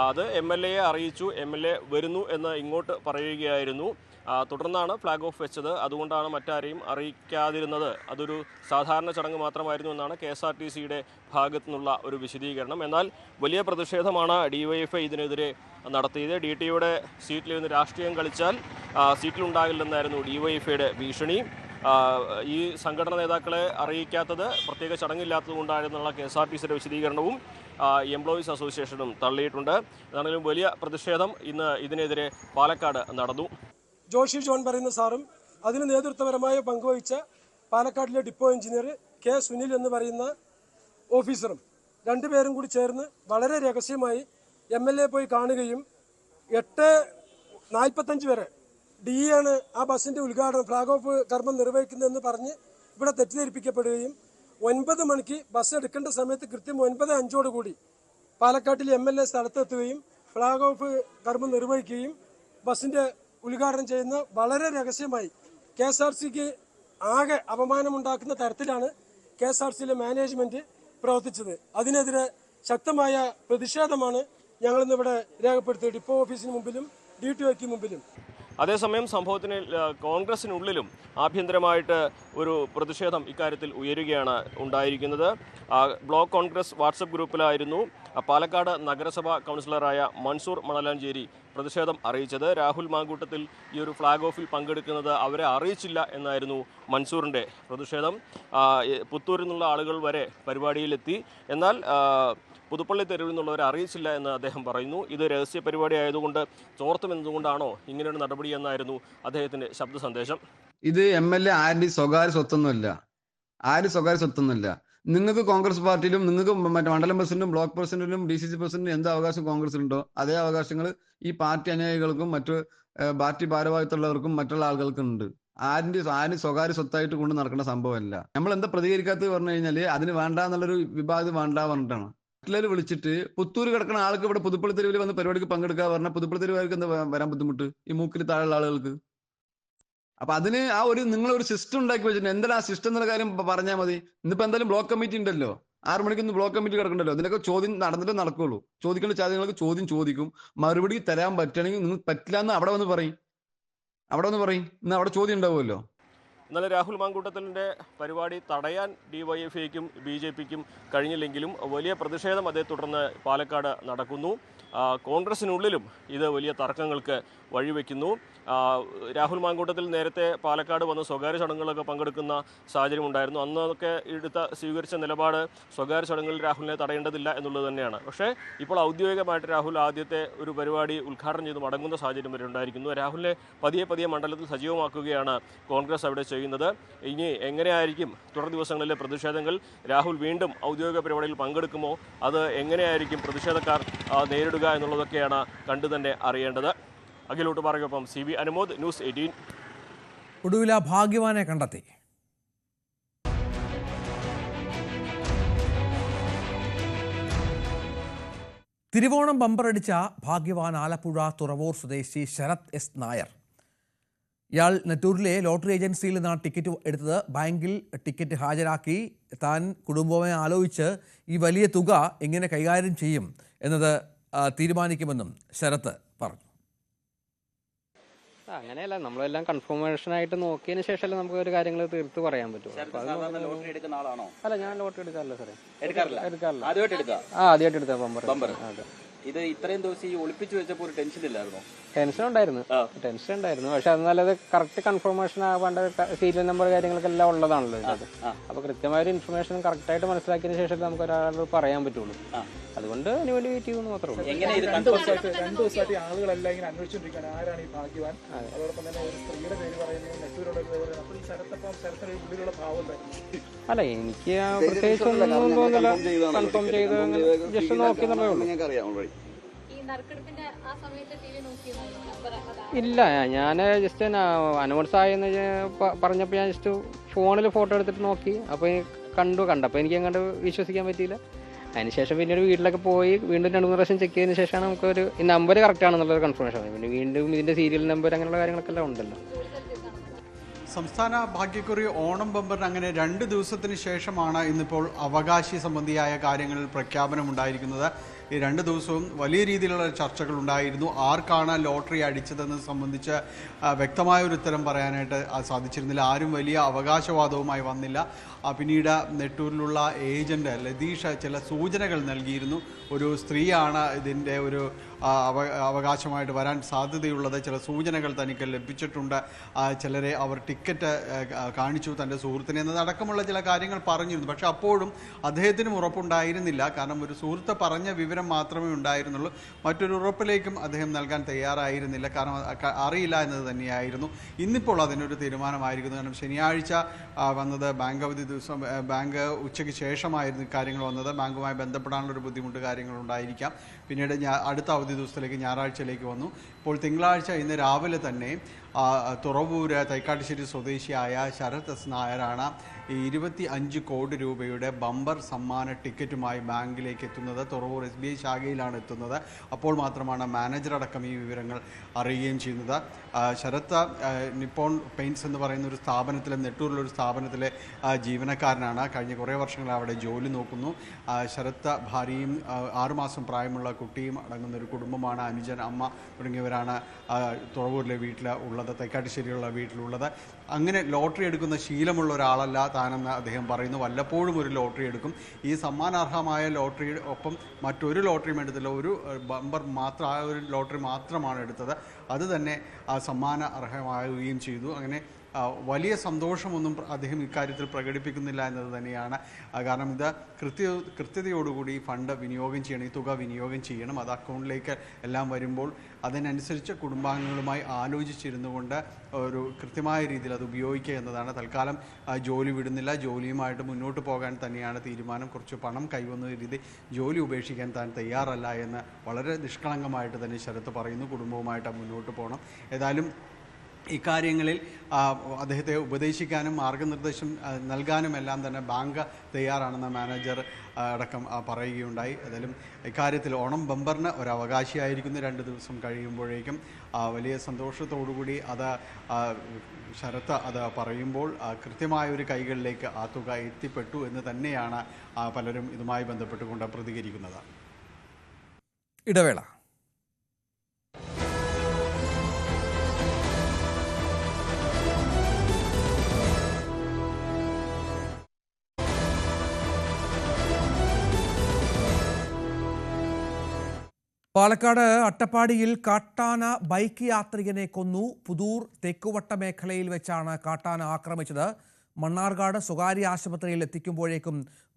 Speaker 15: അത് MLAയെ അറിയിച്ചു, MLA വരുന്നു എന്ന് ഇങ്ങോട്ട് പറയുകയായിരുന്നു. തുടർന്നാണ് ഫ്ലാഗ് ഓഫ് വെച്ചത്. അതുകൊണ്ടാണ് മറ്റാരെയും അറിയിക്കാതിരുന്നത്. അതൊരു സാധാരണ ചടങ്ങ് മാത്രമായിരുന്നു എന്നാണ് KSRTCയുടെ ഭാഗത്തു നിന്നുള്ള ഒരു വിശദീകരണം. എന്നാൽ വലിയ പ്രതിഷേധമാണ് DYFI ഇതിനെതിരെ നടത്തിയത്. DTയുടെ സീറ്റിലിരുന്ന് രാഷ്ട്രീയം കളിച്ചാൽ സീറ്റിലുണ്ടാകില്ലെന്നായിരുന്നു DYFIയുടെ ഭീഷണി. ഈ സംഘടന നേതാക്കളെ അറിയിക്കാത്തത് പ്രത്യേക ചടങ്ങില്ലാത്തത് കൊണ്ടായിരുന്നുള്ള KSRTCയുടെ വിശദീകരണവും എംപ്ലോയീസ് അസോസിയേഷനും തള്ളിയിട്ടുണ്ട്. എന്നാണെങ്കിലും വലിയ പ്രതിഷേധം ഇന്ന് ഇതിനെതിരെ പാലക്കാട് നടന്നു.
Speaker 16: ജോഷി ജോൺ പറയുന്ന സാറും അതിന് നേതൃത്വപരമായ പങ്കുവഹിച്ച പാലക്കാടിലെ ഡിപ്പോ എഞ്ചിനീയർ K സുനിൽ എന്ന് പറയുന്ന ഓഫീസറും രണ്ടുപേരും കൂടി ചേർന്ന് വളരെ രഹസ്യമായി MLA പോയി കാണുകയും 8:45 വരെ DE ആണ് ആ ബസ്സിൻ്റെ ഉദ്ഘാടനം ഫ്ലാഗ് ഓഫ് കർമ്മം നിർവഹിക്കുന്നതെന്ന് പറഞ്ഞ് ഇവിടെ തെറ്റിദ്ധരിപ്പിക്കപ്പെടുകയും 9 മണിക്ക് ബസ് എടുക്കേണ്ട സമയത്ത് കൃത്യം 9:05 കൂടി പാലക്കാട്ടിലെ MLA സ്ഥലത്തെത്തുകയും ഫ്ലാഗ് ഓഫ് കർമ്മം നിർവഹിക്കുകയും ബസ്സിൻ്റെ ഉദ്ഘാടനം ചെയ്യുന്ന വളരെ രഹസ്യമായി KSRTCക്ക് ആകെ അപമാനമുണ്ടാക്കുന്ന തരത്തിലാണ് KSRTCയിലെ മാനേജ്മെൻറ്റ് പ്രവർത്തിച്ചത്. അതിനെതിരെ ശക്തമായ പ്രതിഷേധമാണ് ഞങ്ങളിന്നിവിടെ രേഖപ്പെടുത്തിയത്, ഡിപ്പോ ഓഫീസിന് മുമ്പിലും DTOയ്ക്ക് മുമ്പിലും.
Speaker 15: അതേസമയം സംഭവത്തിന് കോൺഗ്രസിനുള്ളിലും ആഭ്യന്തരമായിട്ട് ഒരു പ്രതിഷേധം ഇക്കാര്യത്തിൽ ഉയരുകയാണ് ഉണ്ടായിരിക്കുന്നത്. ബ്ലോക്ക് കോൺഗ്രസ് വാട്സപ്പ് ഗ്രൂപ്പിലായിരുന്നു പാലക്കാട് നഗരസഭാ കൗൺസിലറായ മൻസൂർ മണലാഞ്ചേരി പ്രതിഷേധം അറിയിച്ചത്. രാഹുൽ മാങ്കൂട്ടത്തിൽ ഈ ഒരു ഫ്ലാഗ് ഓഫിൽ പങ്കെടുക്കുന്നത് അവരെ അറിയിച്ചില്ല എന്നായിരുന്നു മൻസൂറിൻ്റെ പ്രതിഷേധം. പുത്തൂരിൽ നിന്നുള്ള ആളുകൾ വരെ പരിപാടിയിലെത്തി. എന്നാൽ പുതുപ്പള്ളി തെരുവിൽ നിന്നുള്ളവരെ അറിയിച്ചില്ല എന്ന് അദ്ദേഹം പറയുന്നു. ഇത് രഹസ്യ പരിപാടി ആയതുകൊണ്ട് ചോർത്തുമെന്നതുകൊണ്ടാണോ ഇങ്ങനെയൊരു നടപടി എന്നായിരുന്നു അദ്ദേഹത്തിൻ്റെ ശബ്ദ സന്ദേശം.
Speaker 17: ഇത് MLA ആരുടെ സ്വകാര്യ സ്വത്തൊന്നുമല്ല, നിങ്ങൾക്ക് കോൺഗ്രസ് പാർട്ടിയിലും നിങ്ങൾക്ക് മറ്റേ മണ്ഡലം പ്രസിഡന്റും ബ്ലോക്ക് പ്രസിഡന്റിനും DCC പ്രസിഡന്റിനും എന്ത് അവകാശം കോൺഗ്രസിലുണ്ടോ അതേ അവകാശങ്ങൾ ഈ പാർട്ടി അനുയായികൾക്കും മറ്റു പാർട്ടി ഭാരവാഹിത്വമുള്ളവർക്കും മറ്റുള്ള ആളുകൾക്കും ഉണ്ട്. ആരും സ്വകാര്യ സ്വത്തായിട്ട് കൊണ്ട് നടക്കുന്ന സംഭവമല്ല. നമ്മൾ എന്താ പ്രതികരിക്കാത്തത് പറഞ്ഞു കഴിഞ്ഞാൽ അതിന് വേണ്ട എന്നുള്ളൊരു വിഭാഗം വേണ്ട പറഞ്ഞിട്ടാണ്. വിളിച്ചിട്ട് പുത്തൂർ കിടക്കുന്ന ആൾക്ക് ഇവിടെ പുതുപ്പള്ളി തെരുവിൽ വന്ന് പരിപാടിക്ക് പങ്കെടുക്കുക പറഞ്ഞാൽ പുതുപ്പള്ളി തെരുവുകാർക്ക് എന്താ വരാൻ ബുദ്ധിമുട്ട്, ഈ മൂക്കിൽ താഴെയുള്ള ആളുകൾക്ക്? അപ്പൊ അതിന് നിങ്ങളൊരു സിസ്റ്റം ഉണ്ടാക്കി വെച്ചിട്ടുണ്ട്. എന്തായാലും ആ സിസ്റ്റം എന്നുള്ള കാര്യം പറഞ്ഞാൽ മതി. ഇന്നിപ്പോ എന്തായാലും ബ്ലോക്ക് കമ്മിറ്റി ഉണ്ടല്ലോ, 6 മണിക്ക് ബ്ലോക്ക് കമ്മിറ്റി കിടക്കണ്ടല്ലോ. അതിനൊക്കെ ചോദ്യം നടന്നിട്ടേ നടക്കുള്ളൂ. ചോദിക്കേണ്ട ചോദ്യങ്ങൾക്ക് ചോദ്യം ചോദിക്കും, മറുപടി തരാൻ പറ്റുകയാണെങ്കിൽ നിങ്ങൾക്ക് പറ്റില്ല എന്ന് അവിടെ വന്ന് പറയും. ഇന്ന് അവിടെ ചോദ്യം ഉണ്ടാവുമല്ലോ.
Speaker 15: ഇന്നലെ രാഹുൽ മാങ്കൂട്ടത്തിലിൻ്റെ പരിപാടി തടയാൻ DYFIക്കും BJPക്കും കഴിഞ്ഞില്ലെങ്കിലും വലിയ പ്രതിഷേധം അതേ തുടർന്ന് പാലക്കാട് നടക്കുന്നു. കോൺഗ്രസിനുള്ളിലും ഇത് വലിയ തർക്കങ്ങൾക്ക് വഴിവെക്കുന്നു. രാഹുൽ മാങ്കൂട്ടത്തിൽ നേരത്തെ പാലക്കാട് വന്ന് സ്വകാര്യ ചടങ്ങുകളൊക്കെ പങ്കെടുക്കുന്ന സാഹചര്യം ഉണ്ടായിരുന്നു. അന്നൊക്കെ സ്വീകരിച്ച നിലപാട് സ്വകാര്യ ചടങ്ങുകളിൽ രാഹുലിനെ തടയേണ്ടതില്ല എന്നുള്ളത് തന്നെയാണ്. പക്ഷേ ഇപ്പോൾ ഔദ്യോഗികമായിട്ട് രാഹുൽ ആദ്യത്തെ ഒരു പരിപാടി ഉദ്ഘാടനം ചെയ്ത് മടങ്ങുന്ന സാഹചര്യം വരെ ഉണ്ടായിരിക്കുന്നു. രാഹുലിനെ പതിയെ മണ്ഡലത്തിൽ സജീവമാക്കുകയാണ് കോൺഗ്രസ് അവിടെ ചെയ്യുന്നത്. ഇനി എങ്ങനെയായിരിക്കും തുടർ ദിവസങ്ങളിലെ പ്രതിഷേധങ്ങൾ? രാഹുൽ വീണ്ടും ഔദ്യോഗിക പരിപാടിയിൽ പങ്കെടുക്കുമോ? അത് എങ്ങനെയായിരിക്കും പ്രതിഷേധക്കാർ നേരിടുക എന്നുള്ളതൊക്കെയാണ് കണ്ടു തന്നെ അറിയേണ്ടത്. അഖിലോട്ട് പറയൊപ്പം CB അനുമോദ്, ന്യൂസ് 18.
Speaker 1: ഒടുവില ഭാഗ്യവാനെ കണ്ടെത്തി. തിരുവോണം ബമ്പറടിച്ച ഭാഗ്യവാൻ ആലപ്പുഴ തുറവൂർ സ്വദേശി ശരത് S നായർ. ഇയാൾ നെട്ടൂരിലെ ലോട്ടറി ഏജൻസിയിൽ നിന്നാണ് ടിക്കറ്റ് എടുത്തത്. ബാങ്കിൽ ടിക്കറ്റ് ഹാജരാക്കി താൻ കുടുംബവുമായി ആലോചിച്ച് ഈ വലിയ തുക എങ്ങനെ കൈകാര്യം ചെയ്യും എന്നത് തീരുമാനിക്കുമെന്നും ശരത്ത് പറഞ്ഞു.
Speaker 18: അങ്ങനെയല്ല, നമ്മളെല്ലാം കൺഫർമേഷനായിട്ട് നോക്കിയതിന് ശേഷമല്ലേ നമുക്ക് ഒരു കാര്യങ്ങൾ തീർത്ത് പറയാൻ പറ്റും. അല്ല, ഞാൻ ലോട്ടറി എടുക്കാറില്ല സാറേ.
Speaker 19: ആദ്യമായിട്ട് എടുക്കാം.
Speaker 18: ആദ്യമായിട്ട് എടുത്താ ബമ്പർ.
Speaker 19: ഇത് ഇത്രയും ദിവസം ഈ ഒളിപ്പിച്ചു വെച്ചപ്പോൾ ഒരു ടെൻഷൻ ഇല്ലായിരുന്നോ?
Speaker 18: ടെൻഷൻ ഉണ്ടായിരുന്നു പക്ഷെ എന്നാലത് കറക്റ്റ് കൺഫർമേഷൻ ആവാണ്ട് സീരിയൽ നമ്പർ കാര്യങ്ങളൊക്കെ എല്ലാം ഉള്ളതാണല്ലോ ഇതിനകത്ത്. അപ്പൊ കൃത്യമായ ഒരു ഇൻഫർമേഷൻ കറക്റ്റ് ആയിട്ട് മനസ്സിലാക്കിയതിന് ശേഷം നമുക്ക് ഒരാളോട് പറയാൻ പറ്റുള്ളൂ. അതുകൊണ്ട് അതിന് വേണ്ടി വെയിറ്റ് ചെയ്യുന്നു മാത്രമേ ഉള്ളൂ.
Speaker 19: 2 ദിവസമായിട്ട് ആളുകളെല്ലാം ഇങ്ങനെ അന്വേഷിച്ചുകൊണ്ടിരിക്കുകയാണ് ആരാണ് ഈ ഭാഗ്യവാൻ. അതോടൊപ്പം തന്നെ ഒരു സ്ത്രീയുടെ പേര് പറയുന്നു, നെട്ടൂരുടെ പേര് പറയുന്നു. അപ്പോൾ ഈ ശരത്തിന്റെ ഉള്ളിലുള്ള ഭാവം എന്തായിരുന്നു?
Speaker 18: അല്ല, എനിക്ക് പ്രത്യേകിച്ച് ഒന്നും തോന്നില്ല. കൺഫേം ചെയ്ത് ജസ്റ്റ് നോക്കി എന്നേ ഉള്ളൂ. ഇല്ല, ഞാൻ ജസ്റ്റ് അനൗൺസ് ആയെന്ന് പറഞ്ഞപ്പോൾ ഞാൻ ജസ്റ്റ് ഫോണിൽ ഫോട്ടോ എടുത്തിട്ട് നോക്കി. അപ്പോൾ കണ്ടപ്പോൾ എനിക്ക് അങ്ങോട്ട് വിശ്വസിക്കാൻ പറ്റിയില്ല. അതിനുശേഷം പിന്നീട് വീട്ടിലൊക്കെ പോയി വീണ്ടും 2-3 പ്രാവശ്യം ചെക്ക് ചെയ്തതിന് ശേഷമാണ് നമുക്കൊരു നമ്പർ കറക്റ്റ് ആണെന്നുള്ളത് കൺഫർമേഷൻ ആയി. പിന്നെ വീണ്ടും ഇതിൻ്റെ സീരിയൽ നമ്പർ അങ്ങനെയുള്ള കാര്യങ്ങളൊക്കെ എല്ലാം ഉണ്ടല്ലോ.
Speaker 20: സംസ്ഥാന ഭാഗ്യക്കുറി ഓണം ബമ്പറിന് അങ്ങനെ 2 ദിവസത്തിന് ശേഷമാണ് ഇന്നിപ്പോൾ അവകാശി സംബന്ധിയായ കാര്യങ്ങളിൽ പ്രഖ്യാപനമുണ്ടായിരിക്കുന്നത്. ഈ 2 ദിവസവും വലിയ രീതിയിലുള്ള ചർച്ചകൾ ഉണ്ടായിരുന്നു. ആർക്കാണ് ലോട്ടറി അടിച്ചതെന്ന് സംബന്ധിച്ച് വ്യക്തമായ ഒരു ഉത്തരം പറയാനായിട്ട് സാധിച്ചിരുന്നില്ല. ആരും വലിയ അവകാശവാദവുമായി വന്നില്ല. പിന്നീട് നെട്ടൂരിലുള്ള ഏജന്റ് ലതീഷ് ചില സൂചനകൾ നൽകിയിരുന്നു. ഒരു സ്ത്രീയാണ് ഇതിൻ്റെ ഒരു അവകാശമായിട്ട് വരാൻ സാധ്യതയുള്ളത്, ചില സൂചനകൾ തനിക്ക് ലഭിച്ചിട്ടുണ്ട്, ചിലരെ അവർ ടിക്കറ്റ് കാണിച്ചു തൻ്റെ സുഹൃത്തിനെ എന്നതടക്കമുള്ള ചില കാര്യങ്ങൾ പറഞ്ഞിരുന്നു. പക്ഷെ അപ്പോഴും അദ്ദേഹത്തിനും ഉറപ്പുണ്ടായിരുന്നില്ല. കാരണം ഒരു സുഹൃത്ത് പറഞ്ഞ വിവരം മാത്രമേ ഉണ്ടായിരുന്നുള്ളൂ. മറ്റൊരു ഉറപ്പിലേക്കും അദ്ദേഹം നൽകാൻ തയ്യാറായിരുന്നില്ല. കാരണം അറിയില്ല എന്നത് തന്നെയായിരുന്നു. ഇന്നിപ്പോൾ അതിനൊരു തീരുമാനമായിരിക്കുന്നു. കാരണം ശനിയാഴ്ച വന്നത് ബാങ്ക് അവധി ദിവസം, ബാങ്ക് ഉച്ചയ്ക്ക് ശേഷമായിരുന്നു ഇക്കാര്യങ്ങൾ വന്നത്. ബാങ്കുമായി ബന്ധപ്പെടാനുള്ളൊരു ബുദ്ധിമുട്ട് കാര്യങ്ങളുണ്ടായിരിക്കാം. പിന്നീട് അടുത്ത അവധി ദിവസത്തിലേക്ക് ഞായറാഴ്ചയിലേക്ക് വന്നു. ഇപ്പോൾ തിങ്കളാഴ്ച ഇന്ന് രാവിലെ തന്നെ തുറവൂര് തൈക്കാട്ടുശ്ശേരി സ്വദേശിയായ ശരത് എസ് നായരാണ് ഈ 25 കോടി രൂപയുടെ ബമ്പർ സമ്മാന ടിക്കറ്റുമായി ബാങ്കിലേക്ക് എത്തുന്നത്. തുറവൂർ SBI ശാഖയിലാണ് എത്തുന്നത്. അപ്പോൾ മാത്രമാണ് മാനേജറടക്കം ഈ വിവരങ്ങൾ അറിയുകയും ചെയ്യുന്നത്. ശരത്ത് നിപ്പോൺ പെയിൻറ്റ്സ് എന്ന് പറയുന്ന ഒരു സ്ഥാപനത്തിലെ, നെട്ടൂരിലൊരു സ്ഥാപനത്തിലെ ജീവനക്കാരനാണ്. കഴിഞ്ഞ കുറേ വർഷങ്ങൾ അവിടെ ജോലി നോക്കുന്നു. ശരത്ത് ഭാര്യയും 6 മാസം പ്രായമുള്ള കുട്ടിയും അടങ്ങുന്ന ഒരു കുടുംബമാണ്. അനുജൻ, അമ്മ തുടങ്ങിയവരാണ് തുറവൂരിലെ വീട്ടിൽ ഉള്ളത്, തൈക്കാട്ടുശ്ശേരിയുള്ള വീട്ടിലുള്ളത്. അങ്ങനെ ലോട്ടറി എടുക്കുന്ന ശീലമുള്ള ഒരാളല്ല താനെന്ന് അദ്ദേഹം പറയുന്നു. വല്ലപ്പോഴും ഒരു ലോട്ടറി എടുക്കും. ഈ സമ്മാനാർഹമായ ലോട്ടറി ഒപ്പം മറ്റൊരു ലോട്ടറിയും എടുത്തില്ല. ഒരു ബമ്പർ മാത്രം, ആ ഒരു ലോട്ടറി മാത്രമാണ് എടുത്തത്. അത് തന്നെ സമ്മാന അർഹമാവുകയും ചെയ്തു. അങ്ങനെ വലിയ സന്തോഷമൊന്നും അദ്ദേഹം ഇക്കാര്യത്തിൽ പ്രകടിപ്പിക്കുന്നില്ല എന്നത് തന്നെയാണ്. കാരണം ഇത് കൃത്യതയോടുകൂടി ഫണ്ട് വിനിയോഗം ചെയ്യണം, ഈ തുക വിനിയോഗം ചെയ്യണം. അത് അക്കൗണ്ടിലേക്ക് എല്ലാം വരുമ്പോൾ അതിനനുസരിച്ച് കുടുംബാംഗങ്ങളുമായി ആലോചിച്ചിരുന്നു കൊണ്ട് ഒരു കൃത്യമായ രീതിയിൽ അത് ഉപയോഗിക്കുക എന്നതാണ്. തൽക്കാലം ജോലി വിടുന്നില്ല, ജോലിയുമായിട്ട് മുന്നോട്ട് പോകാൻ തന്നെയാണ് തീരുമാനം. കുറച്ച് പണം കൈവന്ന രീതി ജോലി ഉപേക്ഷിക്കാൻ താൻ തയ്യാറല്ല എന്ന് വളരെ നിഷ്കളങ്കമായിട്ട് തന്നെ ശരത്ത് പറയുന്നു. കുടുംബവുമായിട്ട് മുന്നോട്ട് പോകണം. ഏതായാലും ഇക്കാര്യങ്ങളിൽ അദ്ദേഹത്തെ ഉപദേശിക്കാനും മാർഗനിർദ്ദേശം നൽകാനും എല്ലാം തന്നെ ബാങ്ക് തയ്യാറാണെന്ന് മാനേജർ അടക്കം പറയുകയുണ്ടായി. ഏതായാലും ഇക്കാര്യത്തിൽ ഓണം ബമ്പറിന് ഒരു അവകാശിയായിരിക്കുന്നു. 2 ദിവസം കഴിയുമ്പോഴേക്കും വലിയ സന്തോഷത്തോടുകൂടി അത് ശരത്ത് അത് പറയുമ്പോൾ കൃത്യമായ ഒരു കൈകളിലേക്ക് ആ തുക എത്തിപ്പെട്ടു എന്ന് തന്നെയാണ് പലരും ഇതുമായി ബന്ധപ്പെട്ടുകൊണ്ട് പ്രതികരിക്കുന്നത്.
Speaker 1: ഇടവേള. പാലക്കാട് അട്ടപ്പാടിയിൽ കാട്ടാന ബൈക്ക് യാത്രികനെ കൊന്നു. പുതൂർ തെക്കുവട്ട മേഖലയിൽ വെച്ചാണ് കാട്ടാന ആക്രമിച്ചത്. മണ്ണാർക്കാട് സ്വകാര്യ ആശുപത്രിയിൽ എത്തിക്കുമ്പോഴേക്കും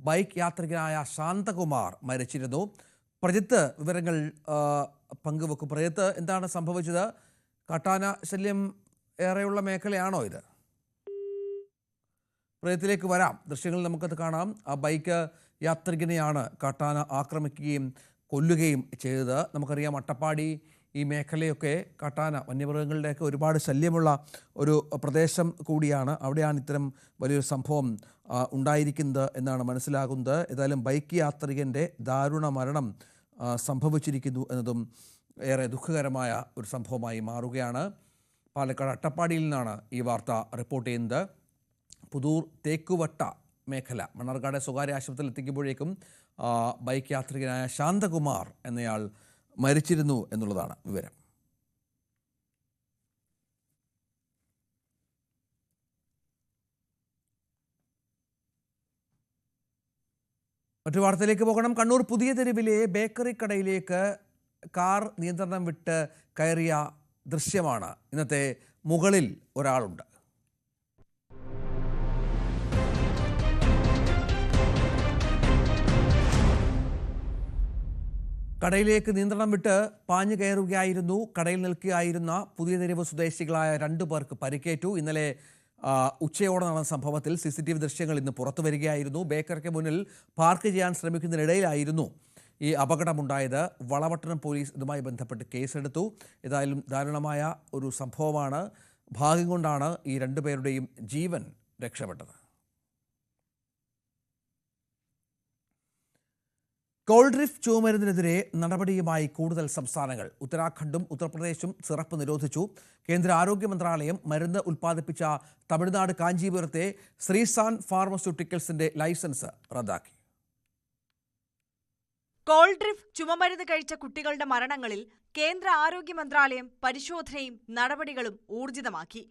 Speaker 1: ബൈക്ക് യാത്രികനായ ശാന്തകുമാർ മരിച്ചിരുന്നു. പ്രജിത്ത് വിവരങ്ങൾ പങ്കുവെക്കും. പ്രജിത്ത്, എന്താണ് സംഭവിച്ചത്? കാട്ടാന ശല്യം ഏറെയുള്ള മേഖലയാണോ ഇത്? പ്രജിത്തിലേക്ക് വരാം. ദൃശ്യങ്ങളിൽ നമുക്കത് കാണാം. ആ ബൈക്ക് യാത്രികനെയാണ് കാട്ടാന ആക്രമിക്കുകയും കൊല്ലുകയും ചെയ്തത്. നമുക്കറിയാം, അട്ടപ്പാടി ഈ മേഖലയൊക്കെ കാട്ടാന വന്യമൃഗങ്ങളുടെയൊക്കെ ഒരുപാട് ശല്യമുള്ള ഒരു പ്രദേശം കൂടിയാണ്. അവിടെയാണ് ഇത്തരം വലിയൊരു സംഭവം ഉണ്ടായിരിക്കുന്നത് എന്നാണ് മനസ്സിലാകുന്നത്. ഏതായാലും ബൈക്ക് യാത്രികൻ്റെ ദാരുണ മരണം സംഭവിച്ചിരിക്കുന്നു എന്നതും ഏറെ ദുഃഖകരമായ ഒരു സംഭവമായി മാറുകയാണ്. പാലക്കാട് അട്ടപ്പാടിയിൽ നിന്നാണ് ഈ വാർത്ത റിപ്പോർട്ട് ചെയ്യുന്നത്. പുതൂർ തേക്കുവട്ട മേഖല മണ്ണാർക്കാട് സ്വകാര്യ ആശുപത്രിയിൽ എത്തിക്കുമ്പോഴേക്കും ബൈക്ക് യാത്രികനായ ശാന്തകുമാർ എന്നയാൾ മരിച്ചിരുന്നു എന്നുള്ളതാണ് വിവരം. മറ്റു വാർത്തയിലേക്ക് പോകണം. കണ്ണൂർ പുതിയ തെരുവിലെ ബേക്കറി കടയിലേക്ക് കാർ നിയന്ത്രണം വിട്ട് കയറിയ ദൃശ്യമാണ്. ഇന്നത്തെ മുകളിൽ ഒരാളുണ്ട്. കടയിലേക്ക് നിയന്ത്രണം വിട്ട് പാഞ്ഞു കയറുകയായിരുന്നു. കടയിൽ നിൽക്കുകയായിരുന്ന പുതിയ തെരുവ് സ്വദേശികളായ 2 പേർക്ക് പരിക്കേറ്റു. ഇന്നലെ ഉച്ചയോടെ നടന്ന സംഭവത്തിൽ CCTV ദൃശ്യങ്ങൾ ഇന്ന് പുറത്തു വരികയായിരുന്നു. ബേക്കറിക്ക് മുന്നിൽ പാർക്ക് ചെയ്യാൻ ശ്രമിക്കുന്നതിനിടയിലായിരുന്നു ഈ അപകടമുണ്ടായത്. വളപട്ടണം പോലീസ് ഇതുമായി ബന്ധപ്പെട്ട് കേസെടുത്തു. ഏതായാലും ദാരുണമായ ഒരു സംഭവമാണ്. ഭാഗ്യം കൊണ്ടാണ് ഈ 2 പേരുടെയും ജീവൻ രക്ഷപ്പെട്ടത്. കോൾഡ്രിഫ് ചുവമരുന്നിനെതിരെ നടപടിയുമായി കൂടുതൽ സംസ്ഥാനങ്ങൾ. ഉത്തരാഖണ്ഡും ഉത്തർപ്രദേശും സിറപ്പ് നിരോധിച്ചു. കേന്ദ്ര ആരോഗ്യ മന്ത്രാലയം മരുന്ന് ഉൽപ്പാദിപ്പിച്ച തമിഴ്നാട് കാഞ്ചീപുരത്തെ ശ്രീസാൻ ഫാർമസ്യൂട്ടിക്കൽസിന്റെ ലൈസൻസ് റദ്ദാക്കി.
Speaker 21: കോൾഡ്രിഫ് ചുമമരുന്ന് കഴിച്ച കുട്ടികളുടെ മരണങ്ങളിൽ കേന്ദ്ര ആരോഗ്യ മന്ത്രാലയം പരിശോധനയും നടപടികളും ഊർജിതമാക്കി.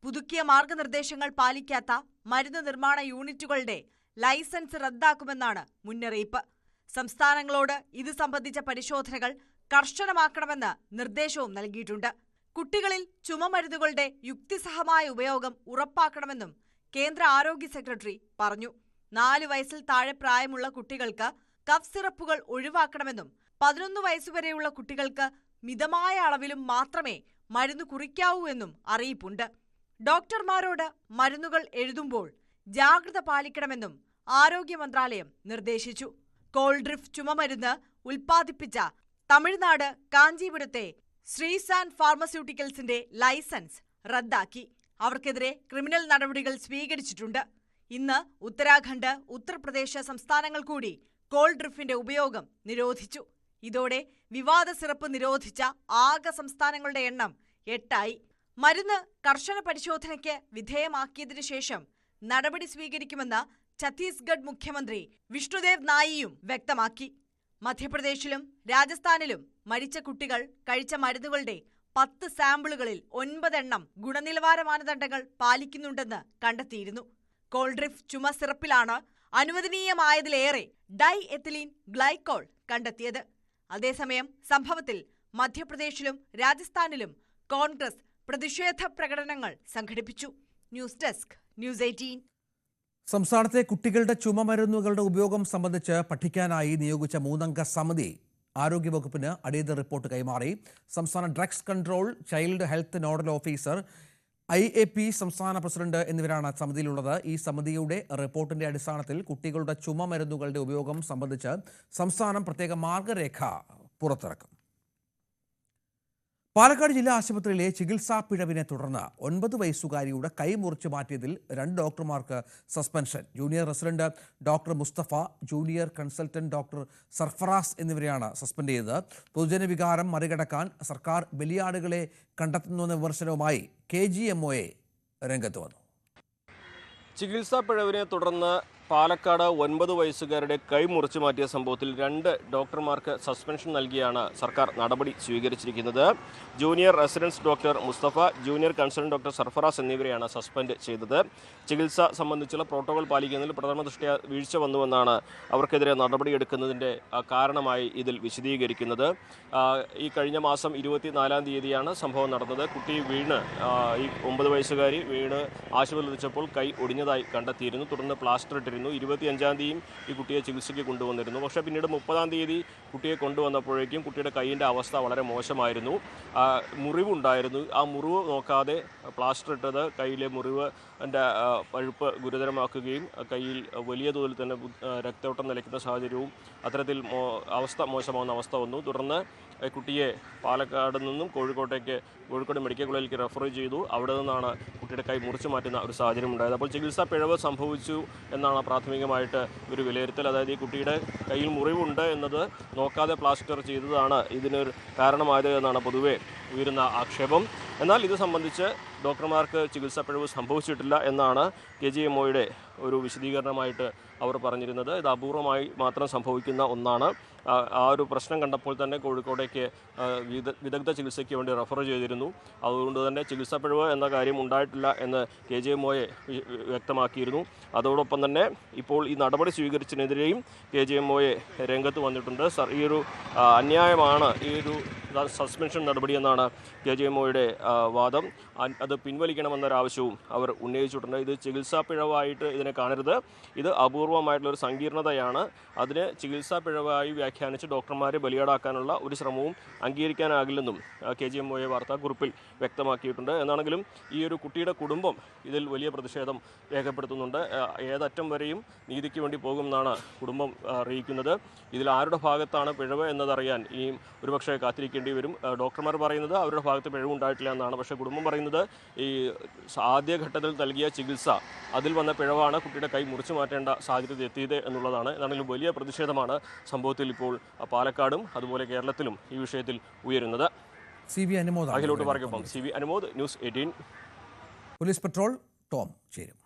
Speaker 21: പുതുക്കിയ മാർഗനിർദ്ദേശങ്ങൾ പാലിക്കാത്ത മരുന്ന് നിർമ്മാണ യൂണിറ്റുകളുടെ ലൈസൻസ് റദ്ദാക്കുമെന്നാണ് മുന്നറിയിപ്പ്. സംസ്ഥാനങ്ങളോട് ഇത് സംബന്ധിച്ച പരിശോധനകൾ കർശനമാക്കണമെന്ന് നിർദ്ദേശവും നൽകിയിട്ടുണ്ട്. കുട്ടികളിൽ ചുമമരുന്നുകളുടെ യുക്തിസഹമായ ഉപയോഗം ഉറപ്പാക്കണമെന്നും കേന്ദ്ര ആരോഗ്യ സെക്രട്ടറി പറഞ്ഞു. 4 വയസ്സിൽ താഴെ പ്രായമുള്ള കുട്ടികൾക്ക് കഫ് സിറപ്പുകൾ ഒഴിവാക്കണമെന്നും 11 വയസ്സുവരെയുള്ള കുട്ടികൾക്ക് മിതമായ അളവിലും മാത്രമേ മരുന്ന് കുറിക്കാവൂ എന്നും അറിയിപ്പുണ്ട്. ഡോക്ടർമാരോട് മരുന്നുകൾ എഴുതുമ്പോൾ ജാഗ്രത പാലിക്കണമെന്നും ആരോഗ്യ മന്ത്രാലയം നിർദ്ദേശിച്ചു. കോൾഡ്രിഫ് ചുമമരുന്ന് ഉൽപ്പാദിപ്പിച്ച തമിഴ്നാട് കാഞ്ചീപുരത്തെ ശ്രീസാൻ ഫാർമസ്യൂട്ടിക്കൽസിന്റെ ലൈസൻസ് റദ്ദാക്കി. അവർക്കെതിരെ ക്രിമിനൽ നടപടികൾ സ്വീകരിച്ചിട്ടുണ്ട്. ഇന്ന് ഉത്തരാഖണ്ഡ്, ഉത്തർപ്രദേശ് സംസ്ഥാനങ്ങൾ കൂടി കോൾഡ്രിഫിന്റെ ഉപയോഗം നിരോധിച്ചു. ഇതോടെ വിവാദ സിറപ്പ് നിരോധിച്ച ആകെ സംസ്ഥാനങ്ങളുടെ എണ്ണം 8ആയി. മരുന്ന് കർശന പരിശോധനയ്ക്ക് വിധേയമാക്കിയതിനു ശേഷം നടപടി സ്വീകരിക്കുമെന്ന് ഛത്തീസ്ഗഡ് മുഖ്യമന്ത്രി വിഷ്ണുദേവ് നായിയും വ്യക്തമാക്കി. മധ്യപ്രദേശിലും രാജസ്ഥാനിലും മരിച്ച കുട്ടികൾ കഴിച്ച മരുന്നുകളുടെ 10 സാമ്പിളുകളിൽ 9 എണ്ണം ഗുണനിലവാര മാനദണ്ഡങ്ങൾ പാലിക്കുന്നുണ്ടെന്ന് കണ്ടെത്തിയിരുന്നു. കോൾഡ്രിഫ് ചുമ സിറപ്പിലാണ് അനുവദനീയമായതിലേറെ ഡൈ എത്തിലീൻ ഗ്ലൈക്കോൾ കണ്ടെത്തിയത്. അതേസമയം സംഭവത്തിൽ മധ്യപ്രദേശിലും രാജസ്ഥാനിലും കോൺഗ്രസ് പ്രതിഷേധ പ്രകടനങ്ങൾ സംഘടിപ്പിച്ചു. News desk, news 18.
Speaker 1: സംസ്ഥാനത്തെ കുട്ടികളുടെ ചുമമരുന്നുകളുടെ ഉപയോഗം സംബന്ധിച്ച് പഠിക്കാനായി നിയോഗിച്ച 3-അംഗ സമിതി ആരോഗ്യവകുപ്പിന് അടിയന്തര റിപ്പോർട്ട് കൈമാറി. സംസ്ഥാന drugs control, child health nodal officer, IAP സംസ്ഥാന പ്രസിഡന്റ് എന്നിവരാണ് സമിതിയിലുള്ളത്. ഈ സമിതിയുടെ റിപ്പോർട്ടിന്റെ അടിസ്ഥാനത്തിൽ കുട്ടികളുടെ ചുമമരുന്നുകളുടെ ഉപയോഗം സംബന്ധിച്ച് സംസ്ഥാനം പ്രത്യേക മാർഗരേഖ പുറത്തിറക്കും. പാലക്കാട് ജില്ലാ ആശുപത്രിയിലെ ചികിത്സാ പിഴവിനെ തുടർന്ന് 9 വയസ്സുകാരിയുടെ കൈ മുറിച്ചു മാറ്റിയതിൽ 2 ഡോക്ടർമാർക്ക് suspension. Junior resident doctor Mustafa, junior consultant doctor Sarfaraz എന്നിവരെയാണ് സസ്പെൻഡ് ചെയ്തത്. പൊതുജനവികാരം മറികടക്കാൻ സർക്കാർ ബലിയാടുകളെ കണ്ടെത്തുന്നുവെന്ന വിമർശനവുമായി KGMOA രംഗത്ത് വന്നു.
Speaker 15: ചികിത്സാ പിഴവിനെ തുടർന്ന് പാലക്കാട് 9 വയസ്സുകാരുടെ കൈ മുറിച്ചു മാറ്റിയ സംഭവത്തിൽ 2 ഡോക്ടർമാർക്ക് സസ്പെൻഷൻ നൽകിയാണ് സർക്കാർ നടപടി സ്വീകരിച്ചിരിക്കുന്നത്. Junior residents doctor Mustafa, junior consultant doctor Sarfaraz എന്നിവരെയാണ് സസ്പെൻഡ് ചെയ്തത്. ചികിത്സ സംബന്ധിച്ചുള്ള പ്രോട്ടോകോൾ പാലിക്കുന്നതിൽ പ്രഥമ ദൃഷ്ട്യാ വീഴ്ച വന്നുവെന്നാണ് അവർക്കെതിരെ നടപടിയെടുക്കുന്നതിൻ്റെ കാരണമായി ഇതിൽ വിശദീകരിക്കുന്നത്. ഈ കഴിഞ്ഞ മാസം 24-ാം തീയതിയാണ് സംഭവം നടന്നത്. കുട്ടി വീണ്, ഈ 9 വയസ്സുകാരി വീണ് ആശുപത്രിയിൽ എത്തിച്ചപ്പോൾ കൈ ഒടിഞ്ഞതായി കണ്ടെത്തിയിരുന്നു. തുടർന്ന് പ്ലാസ്റ്റർ ഇട്ടിരുന്നു. 25-ാം തീയതിയും ഈ കുട്ടിയെ ചികിത്സയ്ക്ക് കൊണ്ടുവന്നിരുന്നു. പക്ഷേ പിന്നീട് 30-ാം തീയതി കുട്ടിയെ കൊണ്ടുവന്നപ്പോഴേക്കും കുട്ടിയുടെ കൈയിൻ്റെ അവസ്ഥ വളരെ മോശമായിരുന്നു. മുറിവുണ്ടായിരുന്നു. ആ മുറിവ് നോക്കാതെ പ്ലാസ്റ്റർ ഇട്ടത് കയ്യിലെ മുറിവിൻ്റെ പഴുപ്പ് ഗുരുതരമാക്കുകയും കയ്യിൽ വലിയ തോതിൽ തന്നെ രക്തയോട്ടം നിലയ്ക്കുന്ന സാഹചര്യവും അത്തരത്തിൽ അവസ്ഥ മോശമാകുന്ന അവസ്ഥ വന്നു. തുടർന്ന് കുട്ടിയെ പാലക്കാട് നിന്നും കോഴിക്കോട് മെഡിക്കൽ കോളേജിലേക്ക് റെഫർ ചെയ്തു. അവിടെ നിന്നാണ് കുട്ടിയുടെ കൈ മുറിച്ചു മാറ്റുന്ന ഒരു സാഹചര്യം ഉണ്ടായത്. അപ്പോൾ ചികിത്സാ പിഴവ് സംഭവിച്ചു എന്നാണ് പ്രാഥമികമായിട്ട് ഒരു വിലയിരുത്തൽ. അതായത് ഈ കുട്ടിയുടെ കയ്യിൽ മുറിവുണ്ട് എന്നത് നോക്കാതെ പ്ലാസ്റ്റർ ചെയ്തതാണ് ഇതിനൊരു കാരണമായത് എന്നാണ് പൊതുവെ ഉയരുന്ന ആക്ഷേപം. എന്നാൽ ഇത് സംബന്ധിച്ച് ഡോക്ടർമാർക്ക് ചികിത്സാ പിഴവ് സംഭവിച്ചിട്ടില്ല എന്നാണ് KGMOയുടെ ഒരു വിശദീകരണമായിട്ട് അവർ പറഞ്ഞിരുന്നത്. ഇത് അപൂർവമായി മാത്രം സംഭവിക്കുന്ന ഒന്നാണ്. ആ ഒരു പ്രശ്നം കണ്ടപ്പോൾ തന്നെ കോഴിക്കോടേക്ക് വിദഗ്ധ ചികിത്സയ്ക്ക് വേണ്ടി റെഫർ ചെയ്തിരുന്നു. അതുകൊണ്ട് തന്നെ ചികിത്സാ പിഴവ് എന്ന കാര്യം ഉണ്ടായിട്ടില്ല എന്ന് KGMOയെ വ്യക്തമാക്കിയിരുന്നു. അതോടൊപ്പം തന്നെ ഇപ്പോൾ ഈ നടപടി സ്വീകരിച്ചതിനെതിരെയും KGMOയെ രംഗത്ത് വന്നിട്ടുണ്ട്. ഈ ഒരു അന്യായമാണ്, ഈ ഒരു സസ്പെൻഷൻ നടപടിയെന്നാണ് KJMOയുടെ വാദം. അത് പിൻവലിക്കണമെന്നൊരാവശ്യവും അവർ ഉന്നയിച്ചിട്ടുണ്ട്. ഇത് ചികിത്സാ പിഴവായിട്ട് ഇതിനെ കാണരുത്, ഇത് അപൂർവമായിട്ടുള്ളൊരു സങ്കീർണതയാണ്. അതിന് ചികിത്സാ പിഴവായി വ്യാഖ്യാനിച്ച് ഡോക്ടർമാരെ ബലിയാടാക്കാനുള്ള ഒരു ശ്രമവും അംഗീകരിക്കാനാകില്ലെന്നും KJMOയെ വാർത്താക്കുറിപ്പിൽ വ്യക്തമാക്കിയിട്ടുണ്ട്. എന്നാണെങ്കിലും ഈ ഒരു കുട്ടിയുടെ കുടുംബം ഇതിൽ വലിയ പ്രതിഷേധം രേഖപ്പെടുത്തുന്നുണ്ട്. ഏതറ്റം വരെയും നീതിക്ക് വേണ്ടി പോകുമെന്നാണ് കുടുംബം അറിയിക്കുന്നത്. ഇതിൽ ആരുടെ ഭാഗത്താണ് പിഴവ് എന്നതറിയാൻ ഇനിയും ഒരുപക്ഷെ കാത്തിരിക്കേണ്ടി വരും. ഡോക്ടർമാർ പറയുന്നത് അവരുടെ ഭാഗത്ത് പിഴവുണ്ടായിട്ടില്ല എന്നാണ്. പക്ഷേ കുടുംബം പറയുന്നത് ഈ ആദ്യഘട്ടത്തിൽ നൽകിയ ചികിത്സ അതിൽ വന്ന പിഴവാണ് കുട്ടിയുടെ കൈ മുറിച്ചു മാറ്റേണ്ട സാഹചര്യത്തിൽ എത്തിയത് എന്നുള്ളതാണ്. എന്നാണെങ്കിലും വലിയ പ്രതിഷേധമാണ് സംഭവത്തിൽ ഇപ്പോൾ പാലക്കാടും അതുപോലെ കേരളത്തിലും ഈ വിഷയത്തിൽ ഉയരുന്നത്.
Speaker 1: CV അനുമോദ്
Speaker 15: അഖിലോട്ട് പറയൊപ്പം CV Anumod, news 18.
Speaker 1: Police petrol ടോം ചേരും.